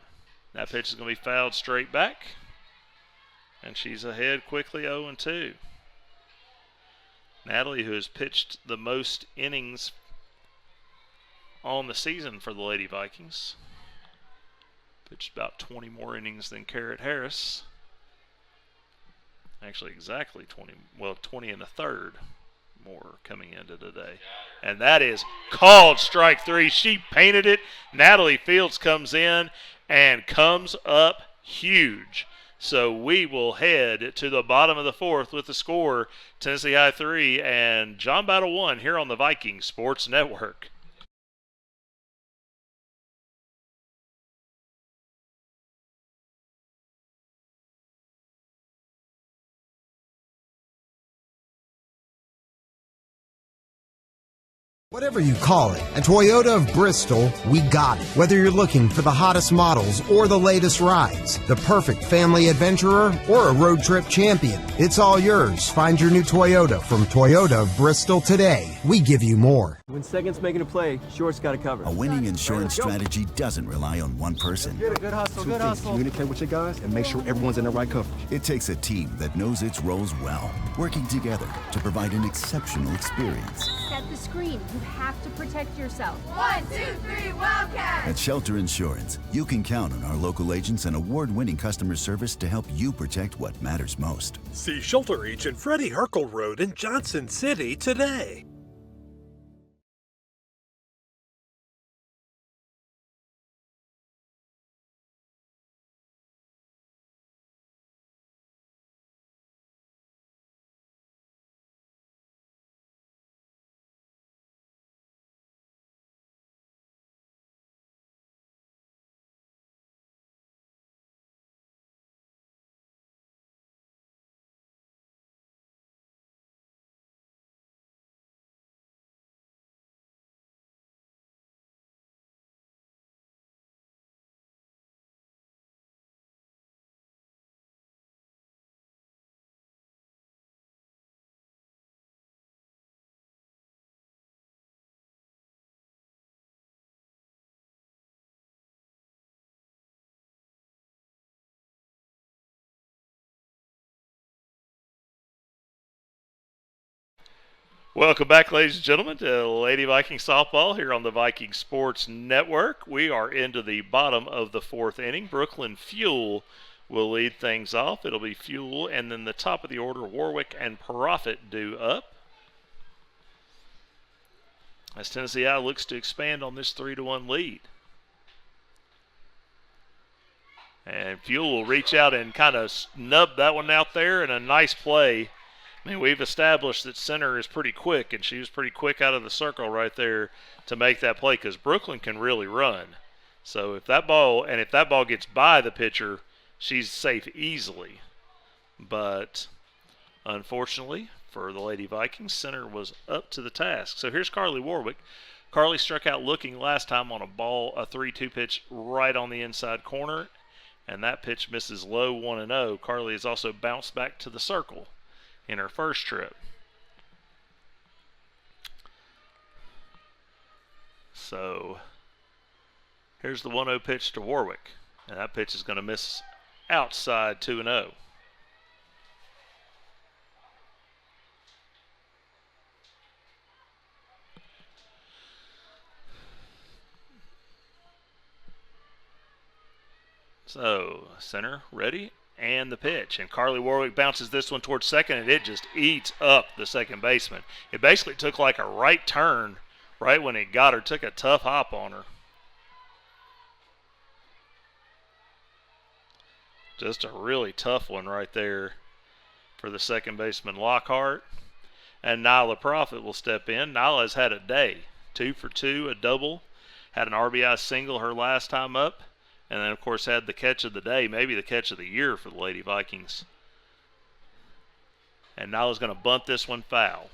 That pitch is going to be fouled straight back. And she's ahead quickly, 0-2. Natalie, who has pitched the most innings on the season for the Lady Vikings. Pitched about 20 more innings than Carrot Harris. Actually, exactly 20. Well, 20 and a third more coming into today. And that is called strike 3. She painted it. Natalie Fields comes in and comes up huge. So we will head to the bottom of the 4th with the score, Tennessee High 3 and John Battle 1 here on the Viking Sports Network. Whatever you call it, at Toyota of Bristol, we got it. Whether you're looking for the hottest models or the latest rides, the perfect family adventurer or a road trip champion, it's all yours. Find your new Toyota from Toyota of Bristol today. We give you more. When seconds making a play, short's got to cover. A winning insurance strategy doesn't rely on one person. Good hustle, good hustle. Communicate with your guys and make sure everyone's in the right coverage. It takes a team that knows its roles well, working together to provide an exceptional experience. Set the screen. You have to protect yourself. 1, 2, 3, Wildcat! At Shelter Insurance, you can count on our local agents and award-winning customer service to help you protect what matters most. See Shelter Agent Freddie Herkel Road in Johnson City today. Welcome back, ladies and gentlemen, to Lady Viking Softball here on the Viking Sports Network. We are into the bottom of the 4th inning. Brooklyn Fuel will lead things off. It'll be Fuel, and then the top of the order, Warwick and Profit due up. As Tennessee High looks to expand on this 3-1 lead. And Fuel will reach out and kind of snub that one out there, and a nice play. I mean, we've established that center is pretty quick, and she was pretty quick out of the circle right there to make that play because Brooklyn can really run. So if that ball gets by the pitcher, she's safe easily. But unfortunately for the Lady Vikings, center was up to the task. So here's Carly Warwick. Carly struck out looking last time on a 3-2 pitch right on the inside corner, and that pitch misses low 1-0. Carly has also bounced back to the circle in her first trip. So here's the 1-0 pitch to Warwick, and that pitch is going to miss outside 2-0. So center ready, and the pitch. And Carly Warwick bounces this one towards second, and it just eats up the second baseman. It basically took like a right turn right when it got her, took a tough hop on her. Just a really tough one right there for the second baseman Lockhart. And Nyla Profit will step in. Nyla has had a day. 2 for 2, a double. Had an RBI single her last time up. And then, of course, had the catch of the day, maybe the catch of the year for the Lady Vikings. And Nyla's going to bunt this one foul.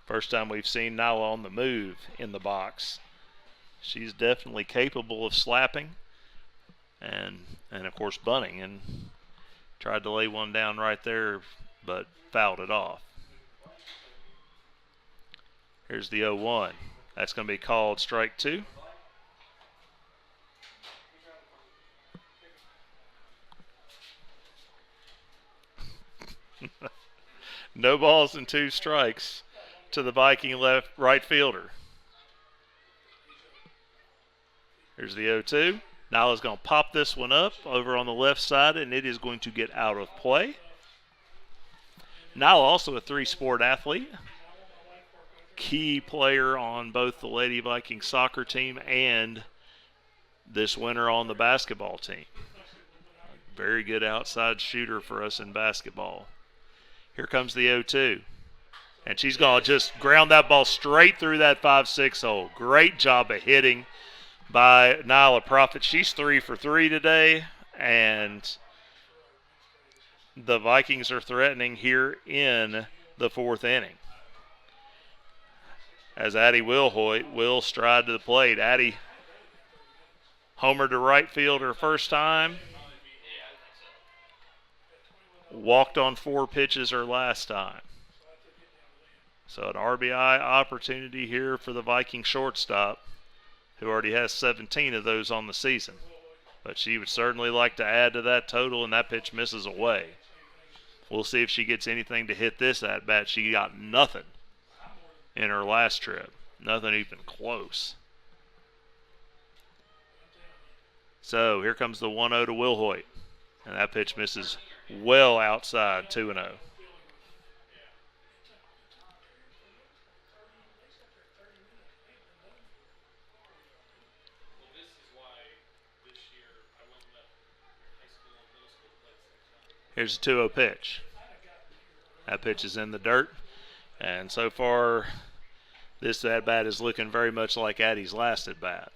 First time we've seen Nyla on the move in the box. She's definitely capable of slapping and of course, bunting. And tried to lay one down right there, but fouled it off. Here's the 0-1. That's going to be called strike 2. No balls and 2 strikes to the Viking right fielder. Here's the 0-2. Nyla's going to pop this one up over on the left side, and it is going to get out of play. Now also a three-sport athlete. Key player on both the Lady Vikings soccer team and this winter on the basketball team. Very good outside shooter for us in basketball. Here comes the 0-2. And she's going to just ground that ball straight through that 5-6 hole. Great job of hitting by Nyla Prophet. She's 3 for 3 today. And the Vikings are threatening here in the 4th inning. As Addie Wilhoit will stride to the plate. Addie homered to right field her first time. Walked on 4 pitches her last time. So an RBI opportunity here for the Viking shortstop, who already has 17 of those on the season. But she would certainly like to add to that total, and that pitch misses away. We'll see if she gets anything to hit this at bat. She got nothing in her last trip. Nothing even close. So here comes the 1-0 to Wilhoit. And that pitch misses well outside, 2-0. Here's a 2-0 pitch. That pitch is in the dirt. And so far, this at-bat is looking very much like Addie's last at-bat.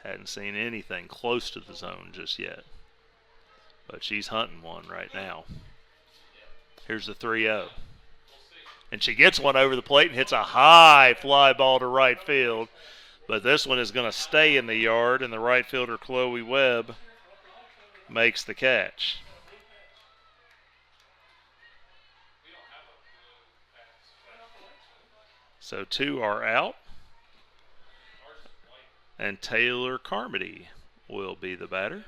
Hadn't seen anything close to the zone just yet. But she's hunting one right now. Here's the 3-0. And she gets one over the plate and hits a high fly ball to right field. But this one is going to stay in the yard, and the right fielder, Chloe Webb, makes the catch. So 2 are out. And Taylor Carmody will be the batter.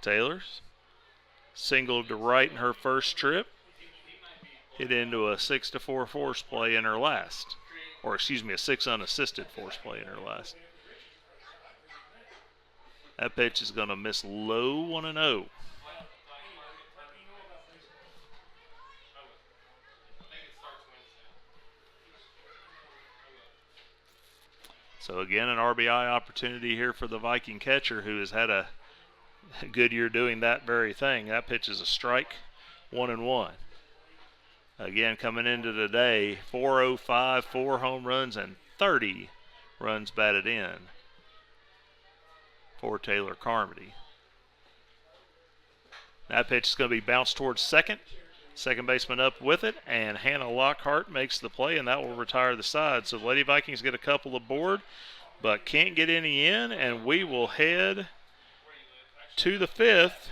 Taylor's singled to right in her first trip. Hit into a 6-4 force play in her last. Or excuse me, a 6 unassisted force play in her last. That pitch is going to miss low, 1-0. So again, an RBI opportunity here for the Viking catcher, who has had a good year doing that very thing. That pitch is a strike, 1-1. Again, coming into today, 405, 4 home runs, and 30 runs batted in for Taylor Carmody. That pitch is going to be bounced towards second. Second baseman up with it, and Hannah Lockhart makes the play, and that will retire the side. So the Lady Vikings get a couple aboard, but can't get any in, and we will head to the 5th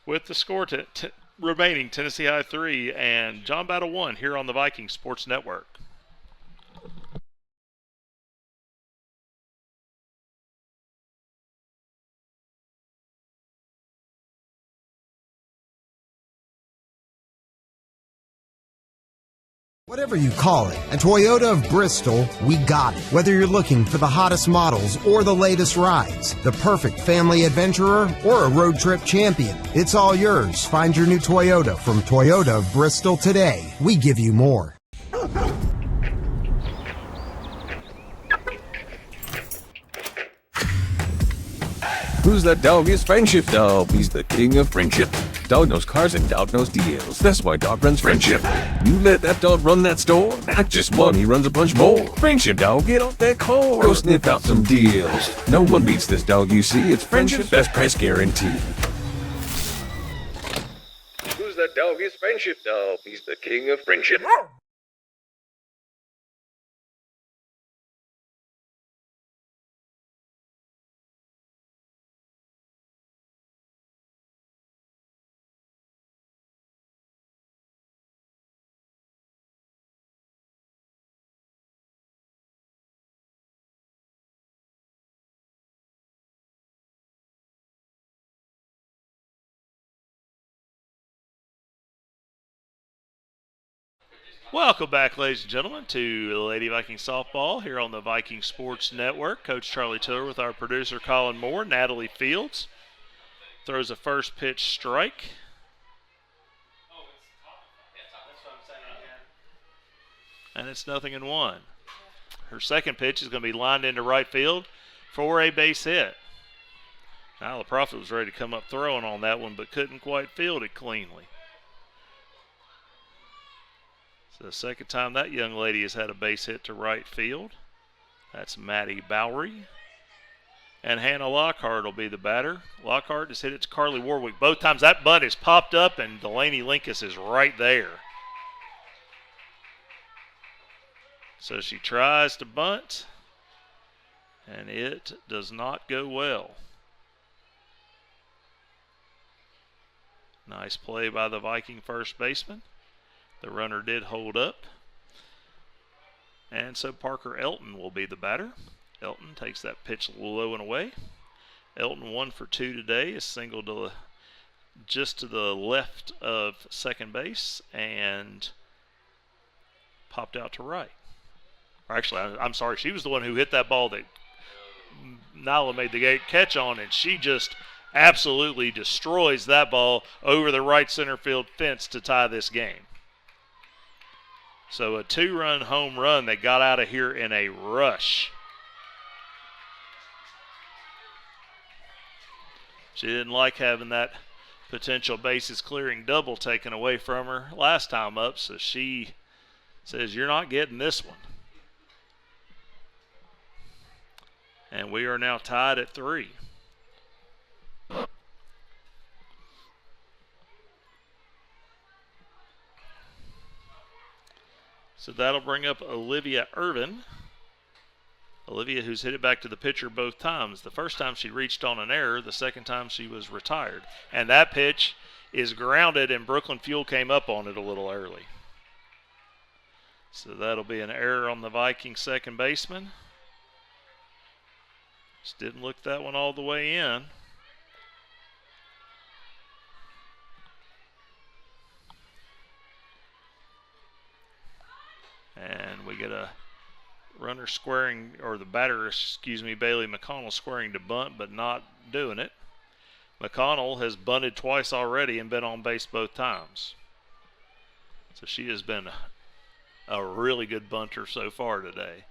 with the score remaining, Tennessee High 3 and John Battle 1 here on the Viking Sports Network. Whatever you call it, at Toyota of Bristol, we got it. Whether you're looking for the hottest models or the latest rides, the perfect family adventurer or a road trip champion, it's all yours. Find your new Toyota from Toyota of Bristol today. We give you more. Who's that dog? It's Friendship Dog. He's the king of friendship. Dog knows cars and dog knows deals. That's why dog runs Friendship. You let that dog run that store? Not just one, he runs a bunch more. Friendship Dog, get off that car. Go sniff out some deals. No one beats this dog you see. It's Friendship's best price guarantee. Who's that dog? It's Friendship Dog. He's the king of friendship. Welcome back, ladies and gentlemen, to Lady Viking Softball here on the Viking Sports Network. Coach Charlie Tiller with our producer Colin Moore, Natalie Fields. throws a first pitch strike. And it's 0-1. Her second pitch is going to be lined into right field for a base hit. Now the Prophet was ready to come up throwing on that one, but couldn't quite field it cleanly. So the second time that young lady has had a base hit to right field. That's Maddie Bowery. And Hannah Lockhart will be the batter. Lockhart has hit it to Carly Warwick. Both times that bunt is popped up and Delaney Linkus is right there. So she tries to bunt, and it does not go well. Nice play by the Viking first baseman. The runner did hold up. And so Parker Elton will be the batter. Elton takes that pitch low and away. Elton 1 for 2 today, is singled to just to the left of second base and popped out to right. Or actually, I'm sorry, she was the one who hit that ball that Nyla made the catch on, and she just absolutely destroys that ball over the right center field fence to tie this game. So a 2-run home run that got out of here in a rush. She didn't like having that potential bases clearing double taken away from her last time up, so she says, "You're not getting this one." And we are now tied at 3. So that'll bring up Olivia Irvin. Olivia, who's hit it back to the pitcher both times. The first time she reached on an error, the second time she was retired. And that pitch is grounded, and Brooklyn Fuel came up on it a little early. So that'll be an error on the Viking second baseman. Just didn't look that one all the way in. And we get a runner squaring, or the batter, Bailey McConnell squaring to bunt, but not doing it. McConnell has bunted twice already and been on base both times. So she has been a really good bunter so far today.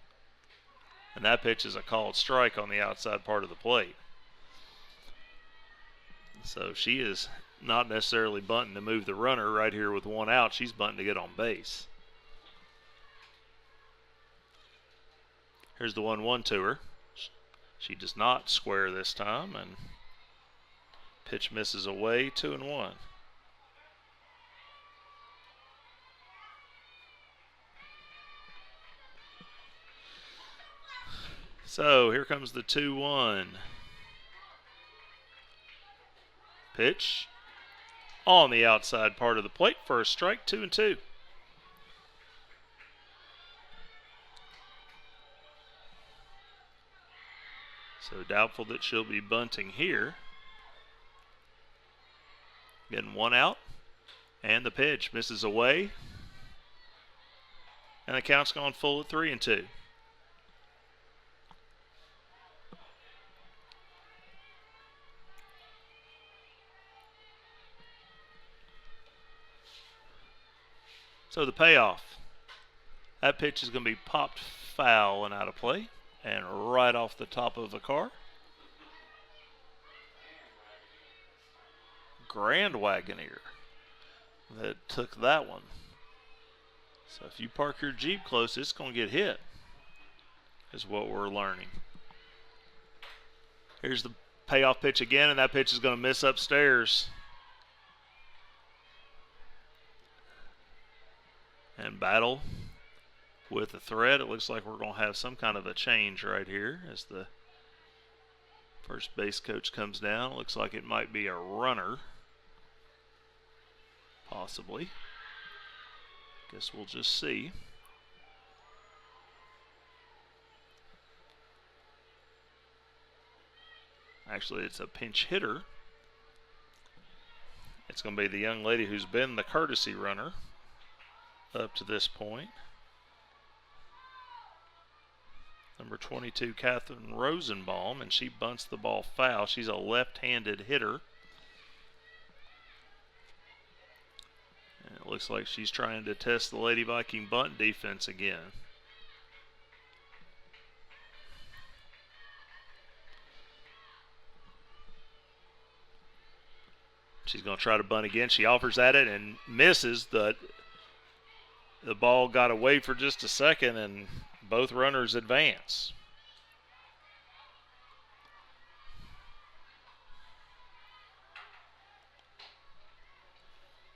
And that pitch is a called strike on the outside part of the plate. So she is not necessarily bunting to move the runner right here with one out. She's bunting to get on base. Here's the 1-1 to her. She does not square this time, and pitch misses away, 2-1. So here comes the 2-1. Pitch on the outside part of the plate for a strike, 2-2. So doubtful that she'll be bunting here. Getting one out. And the pitch misses away. And the count's gone full at 3-2. So the payoff. That pitch is going to be popped foul and out of play. And right off the top of the car. Grand Wagoneer that took that one. So if you park your Jeep close, it's going to get hit, is what we're learning. Here's the payoff pitch again, and that pitch is going to miss upstairs. And battle with the threat. It looks like we're going to have some kind of a change right here as the first base coach comes down. It looks like it might be a runner. Possibly. Guess we'll just see. Actually, it's a pinch hitter. It's going to be the young lady who's been the courtesy runner up to this point. Number 22, Catherine Rosenbaum, and she bunts the ball foul. She's a left-handed hitter. It looks like she's trying to test the Lady Viking bunt defense again. She's going to try to bunt again. She offers at it and misses. The ball got away for just a second, and both runners advance.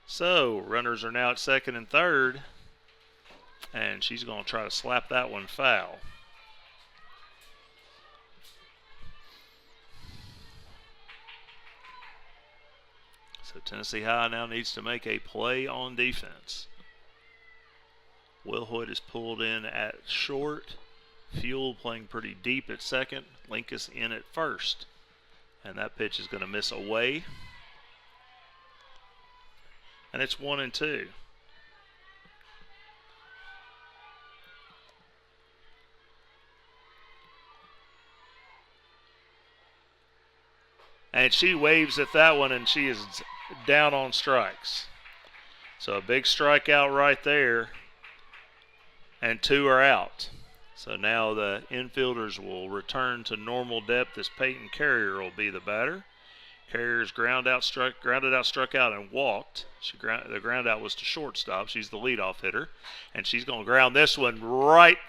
So, runners are now at second and third, and she's going to try to slap that one foul. So Tennessee High now needs to make a play on defense. Will Hoyt is pulled in at short. Fuel playing pretty deep at second. Linkus in at first. And that pitch is going to miss away. And it's 1-2. And she waves at that one, and she is down on strikes. So a big strikeout right there, and 2 are out. So now the infielders will return to normal depth as Peyton Carrier will be the batter. Carrier's grounded out, struck out, and walked. The ground out was to shortstop. She's the leadoff hitter, and she's going to ground this one right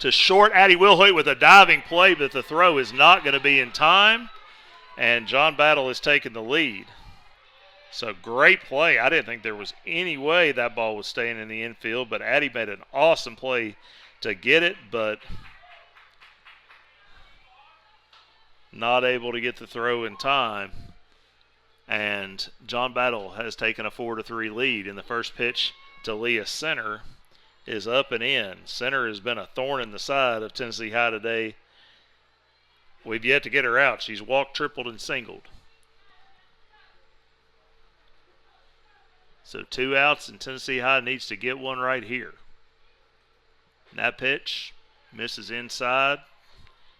to short. Addie Wilhoit with a diving play, but the throw is not going to be in time, and John Battle has taken the lead. So great play. I didn't think there was any way that ball was staying in the infield, but Addie made an awesome play to get it, but not able to get the throw in time. And John Battle has taken a 4-3 lead. In the first pitch to Leah Center is up and in. Center has been a thorn in the side of Tennessee High today. We've yet to get her out. She's walked, tripled, and singled. So 2 outs, and Tennessee High needs to get one right here. And that pitch misses inside,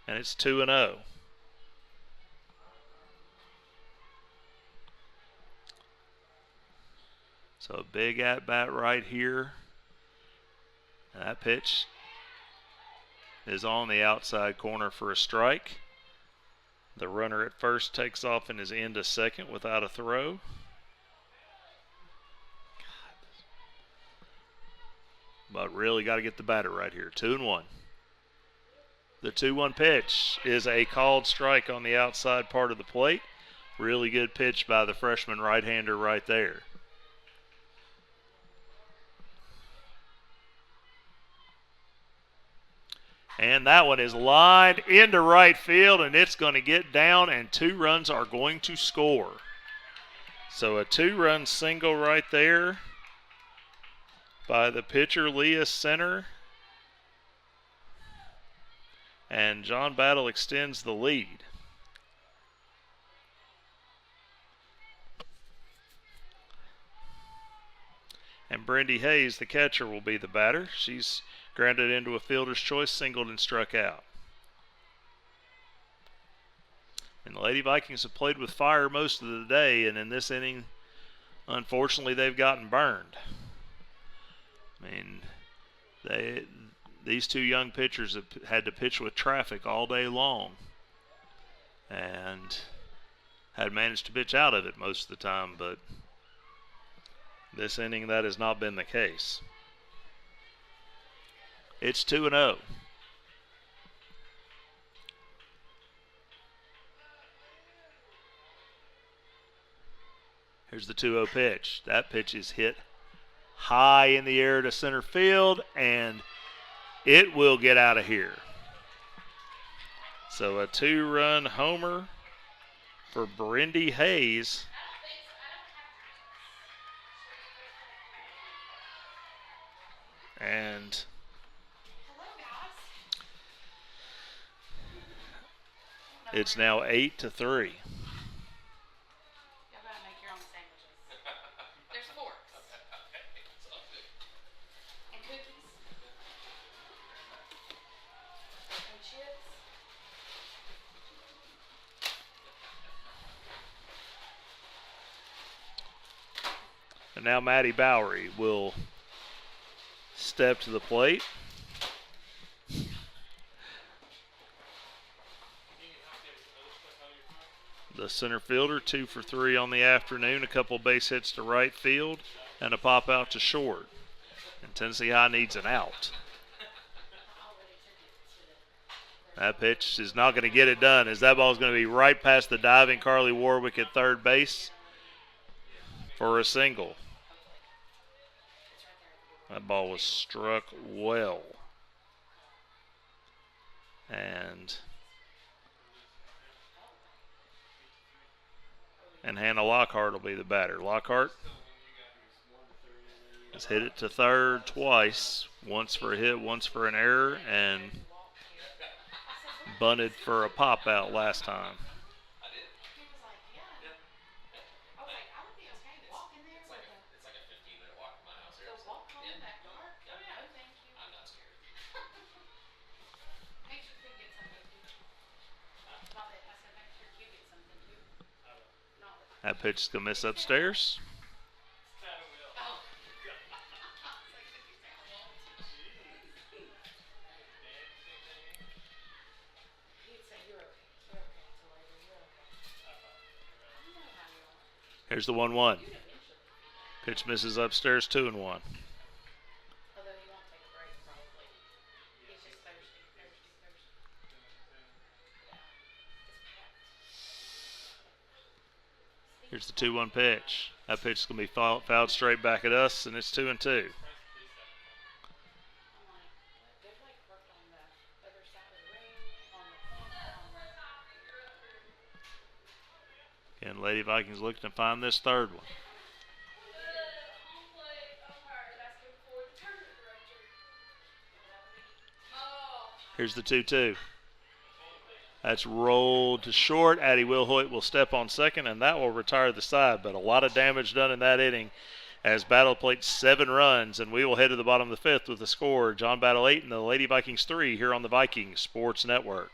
and it's 2-0. So a big at-bat right here. And that pitch is on the outside corner for a strike. The runner at first takes off and is into second without a throw. But really got to get the batter right here. 2-1. The 2-1 pitch is a called strike on the outside part of the plate. Really good pitch by the freshman right-hander right there. And that one is lined into right field, and it's going to get down, and 2 runs are going to score. So a 2-run single right there by the pitcher, Leah Center. And John Battle extends the lead. And Brendy Hayes, the catcher, will be the batter. She's grounded into a fielder's choice, singled, and struck out. And the Lady Vikings have played with fire most of the day, and in this inning, unfortunately, they've gotten burned. I mean, these 2 young pitchers have had to pitch with traffic all day long and had managed to pitch out of it most of the time, but this inning that has not been the case. It's 2-0. Here's the 2-0 pitch. That pitch is hit high in the air to center field, and it will get out of here. So a 2-run homer for Brendy Hayes. And it's now 8-3. And now Maddie Bowery will step to the plate. The center fielder, 2 for 3 on the afternoon, a couple base hits to right field, and a pop out to short. And Tennessee High needs an out. That pitch is not going to get it done, as that ball is going to be right past the diving Carly Warwick at third base for a single. That ball was struck well. And Hannah Lockhart will be the batter. Lockhart has hit it to third twice, once for a hit, once for an error, and bunted for a pop out last time. That pitch is going to miss upstairs. Here's the 1-1. Pitch misses upstairs, 2-1. Here's the 2-1 pitch. That pitch is going to be fouled straight back at us, and it's 2-2. Again, Lady Vikings looking to find this third one. Here's the 2-2. That's rolled to short. Addie Wilhoit will step on second, and that will retire the side. But a lot of damage done in that inning as Battle played 7 runs, and we will head to the bottom of the 5th with the score. John Battle 8 and the Lady Vikings 3 here on the Vikings Sports Network.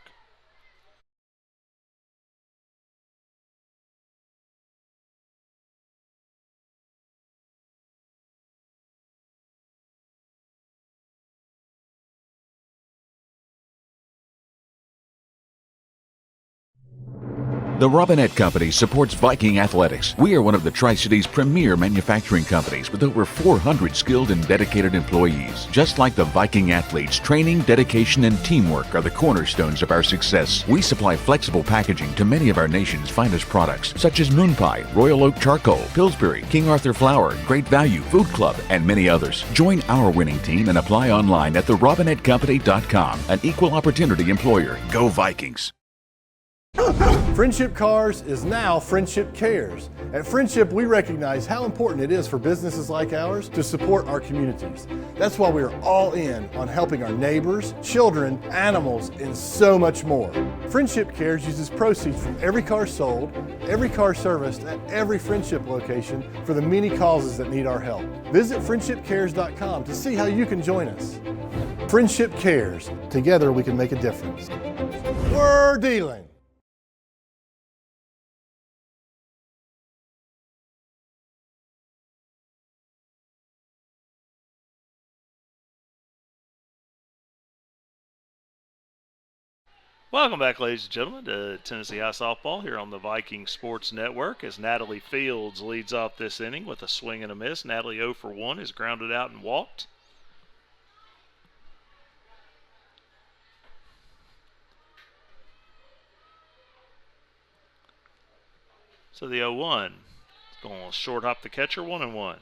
The Robinette Company supports Viking athletics. We are one of the Tri-Cities' premier manufacturing companies with over 400 skilled and dedicated employees. Just like the Viking athletes, training, dedication, and teamwork are the cornerstones of our success. We supply flexible packaging to many of our nation's finest products, such as Moon Pie, Royal Oak Charcoal, Pillsbury, King Arthur Flour, Great Value, Food Club, and many others. Join our winning team and apply online at therobinettecompany.com. An equal opportunity employer. Go Vikings! Friendship Cars is now Friendship Cares. At Friendship, we recognize how important it is for businesses like ours to support our communities. That's why we are all in on helping our neighbors, children, animals, and so much more. Friendship Cares uses proceeds from every car sold, every car serviced at every Friendship location for the many causes that need our help. Visit friendshipcares.com to see how you can join us. Friendship Cares. Together we can make a difference. We're dealing. Welcome back, ladies and gentlemen, to Tennessee High Softball here on the Viking Sports Network as Natalie Fields leads off this inning with a swing and a miss. Natalie 0 for 1 is grounded out and walked. So the 0-1 going to short hop the catcher, 1-1.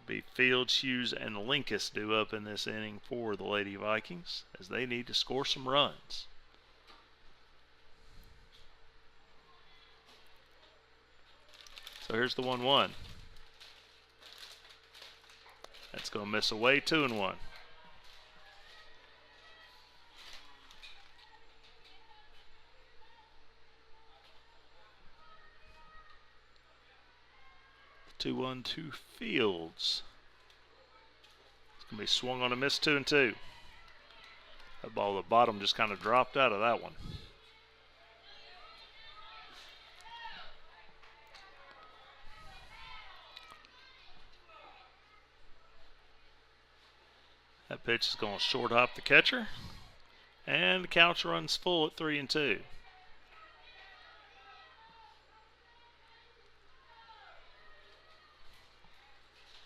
Be Fields, Hughes, and Linkus due up in this inning for the Lady Vikings as they need to score some runs. So here's the 1-1. That's going to miss away, 2-1. The 2-1 to Fields. It's going to be swung on a miss, 2-2. That ball at the bottom just kind of dropped out of that one. That pitch is going to short hop the catcher. And the count runs full at 3-2.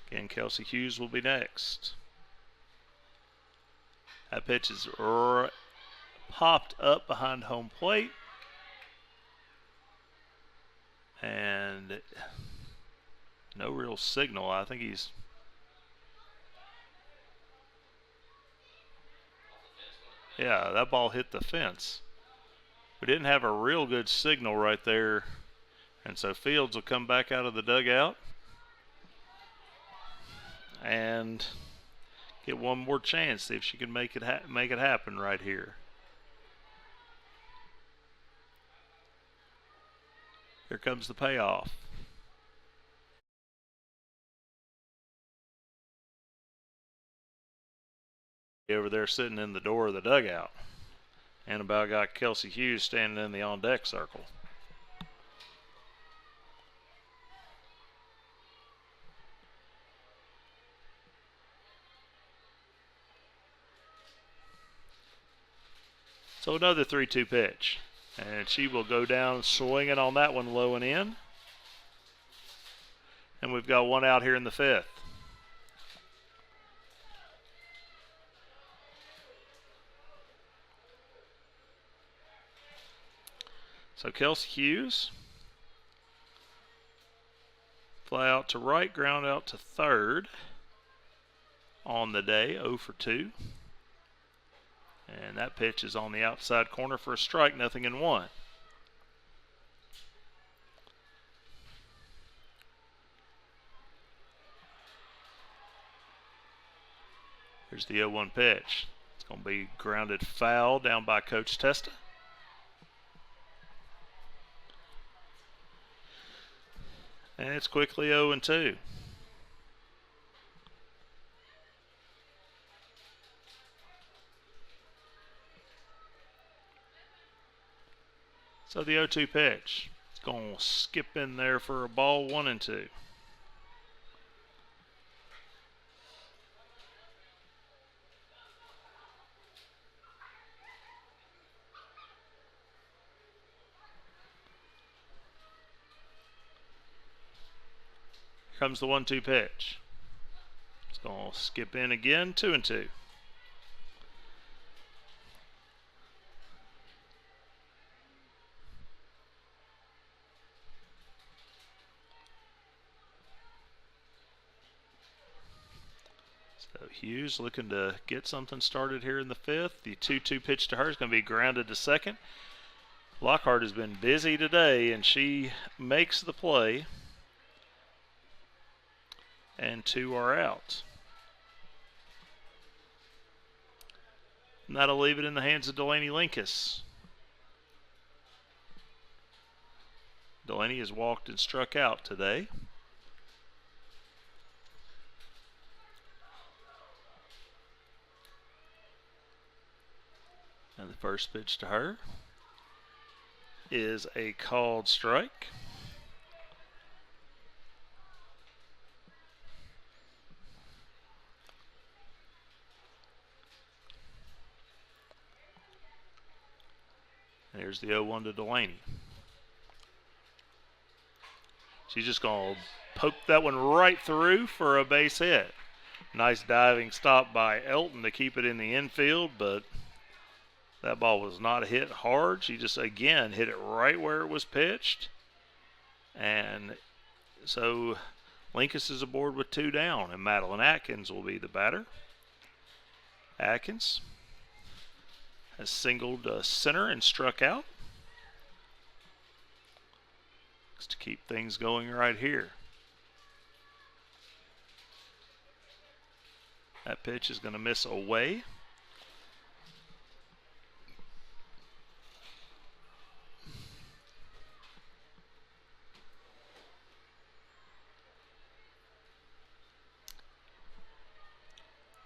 Again, Kelsey Hughes will be next. That pitch is popped up behind home plate. And no real signal. I think he's... Yeah, that ball hit the fence. We didn't have a real good signal right there. And so Fields will come back out of the dugout and get one more chance, see if she can make it happen right here. Here comes the payoff. Over there sitting in the door of the dugout. And about got Kelsey Hughes standing in the on-deck circle. So another 3-2 pitch. And she will go down swinging on that one low and in. And we've got one out here in the fifth. So Kelsey Hughes, fly out to right, ground out to third on the day, 0 for 2. And that pitch is on the outside corner for a strike, 0-1. Here's the 0-1 pitch. It's going to be grounded foul down by Coach Testa. And it's quickly 0-2. So the 0-2 pitch. It's going to skip in there for a ball, 1-2. Comes the 1-2 pitch. It's going to skip in again, 2-2. So Hughes looking to get something started here in the fifth. The 2-2 pitch to her is going to be grounded to second. Lockhart has been busy today, and she makes the play. And 2 are out. And that'll leave it in the hands of Delaney Linkus. Delaney has walked and struck out today. And the first pitch to her is a called strike. There's the 0-1 to Delaney. She's just going to poke that one right through for a base hit. Nice diving stop by Elton to keep it in the infield, but that ball was not hit hard. She just, again, hit it right where it was pitched. And so Linkus is aboard with 2 down, and Madeline Atkins will be the batter. Atkins has singled center and struck out. Just to keep things going right here. That pitch is going to miss away.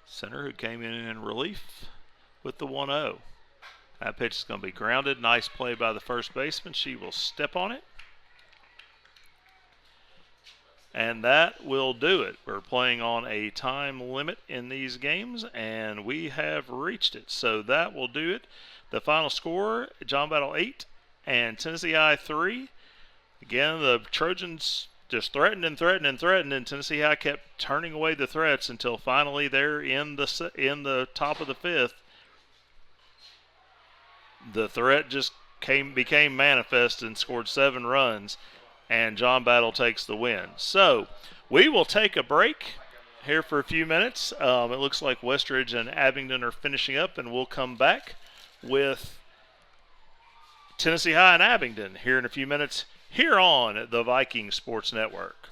Center, who came in relief with the 1-0. That pitch is going to be grounded. Nice play by the first baseman. She will step on it. And that will do it. We're playing on a time limit in these games, and we have reached it. So that will do it. The final score, John Battle 8 and Tennessee High 3. Again, the Trojans just threatened, and Tennessee High kept turning away the threats until finally there in the top of the fifth, the threat just became manifest and scored 7 runs, and John Battle takes the win. So we will take a break here for a few minutes. It looks like Westridge and Abingdon are finishing up, and we'll come back with Tennessee High and Abingdon here in a few minutes here on the Viking Sports Network.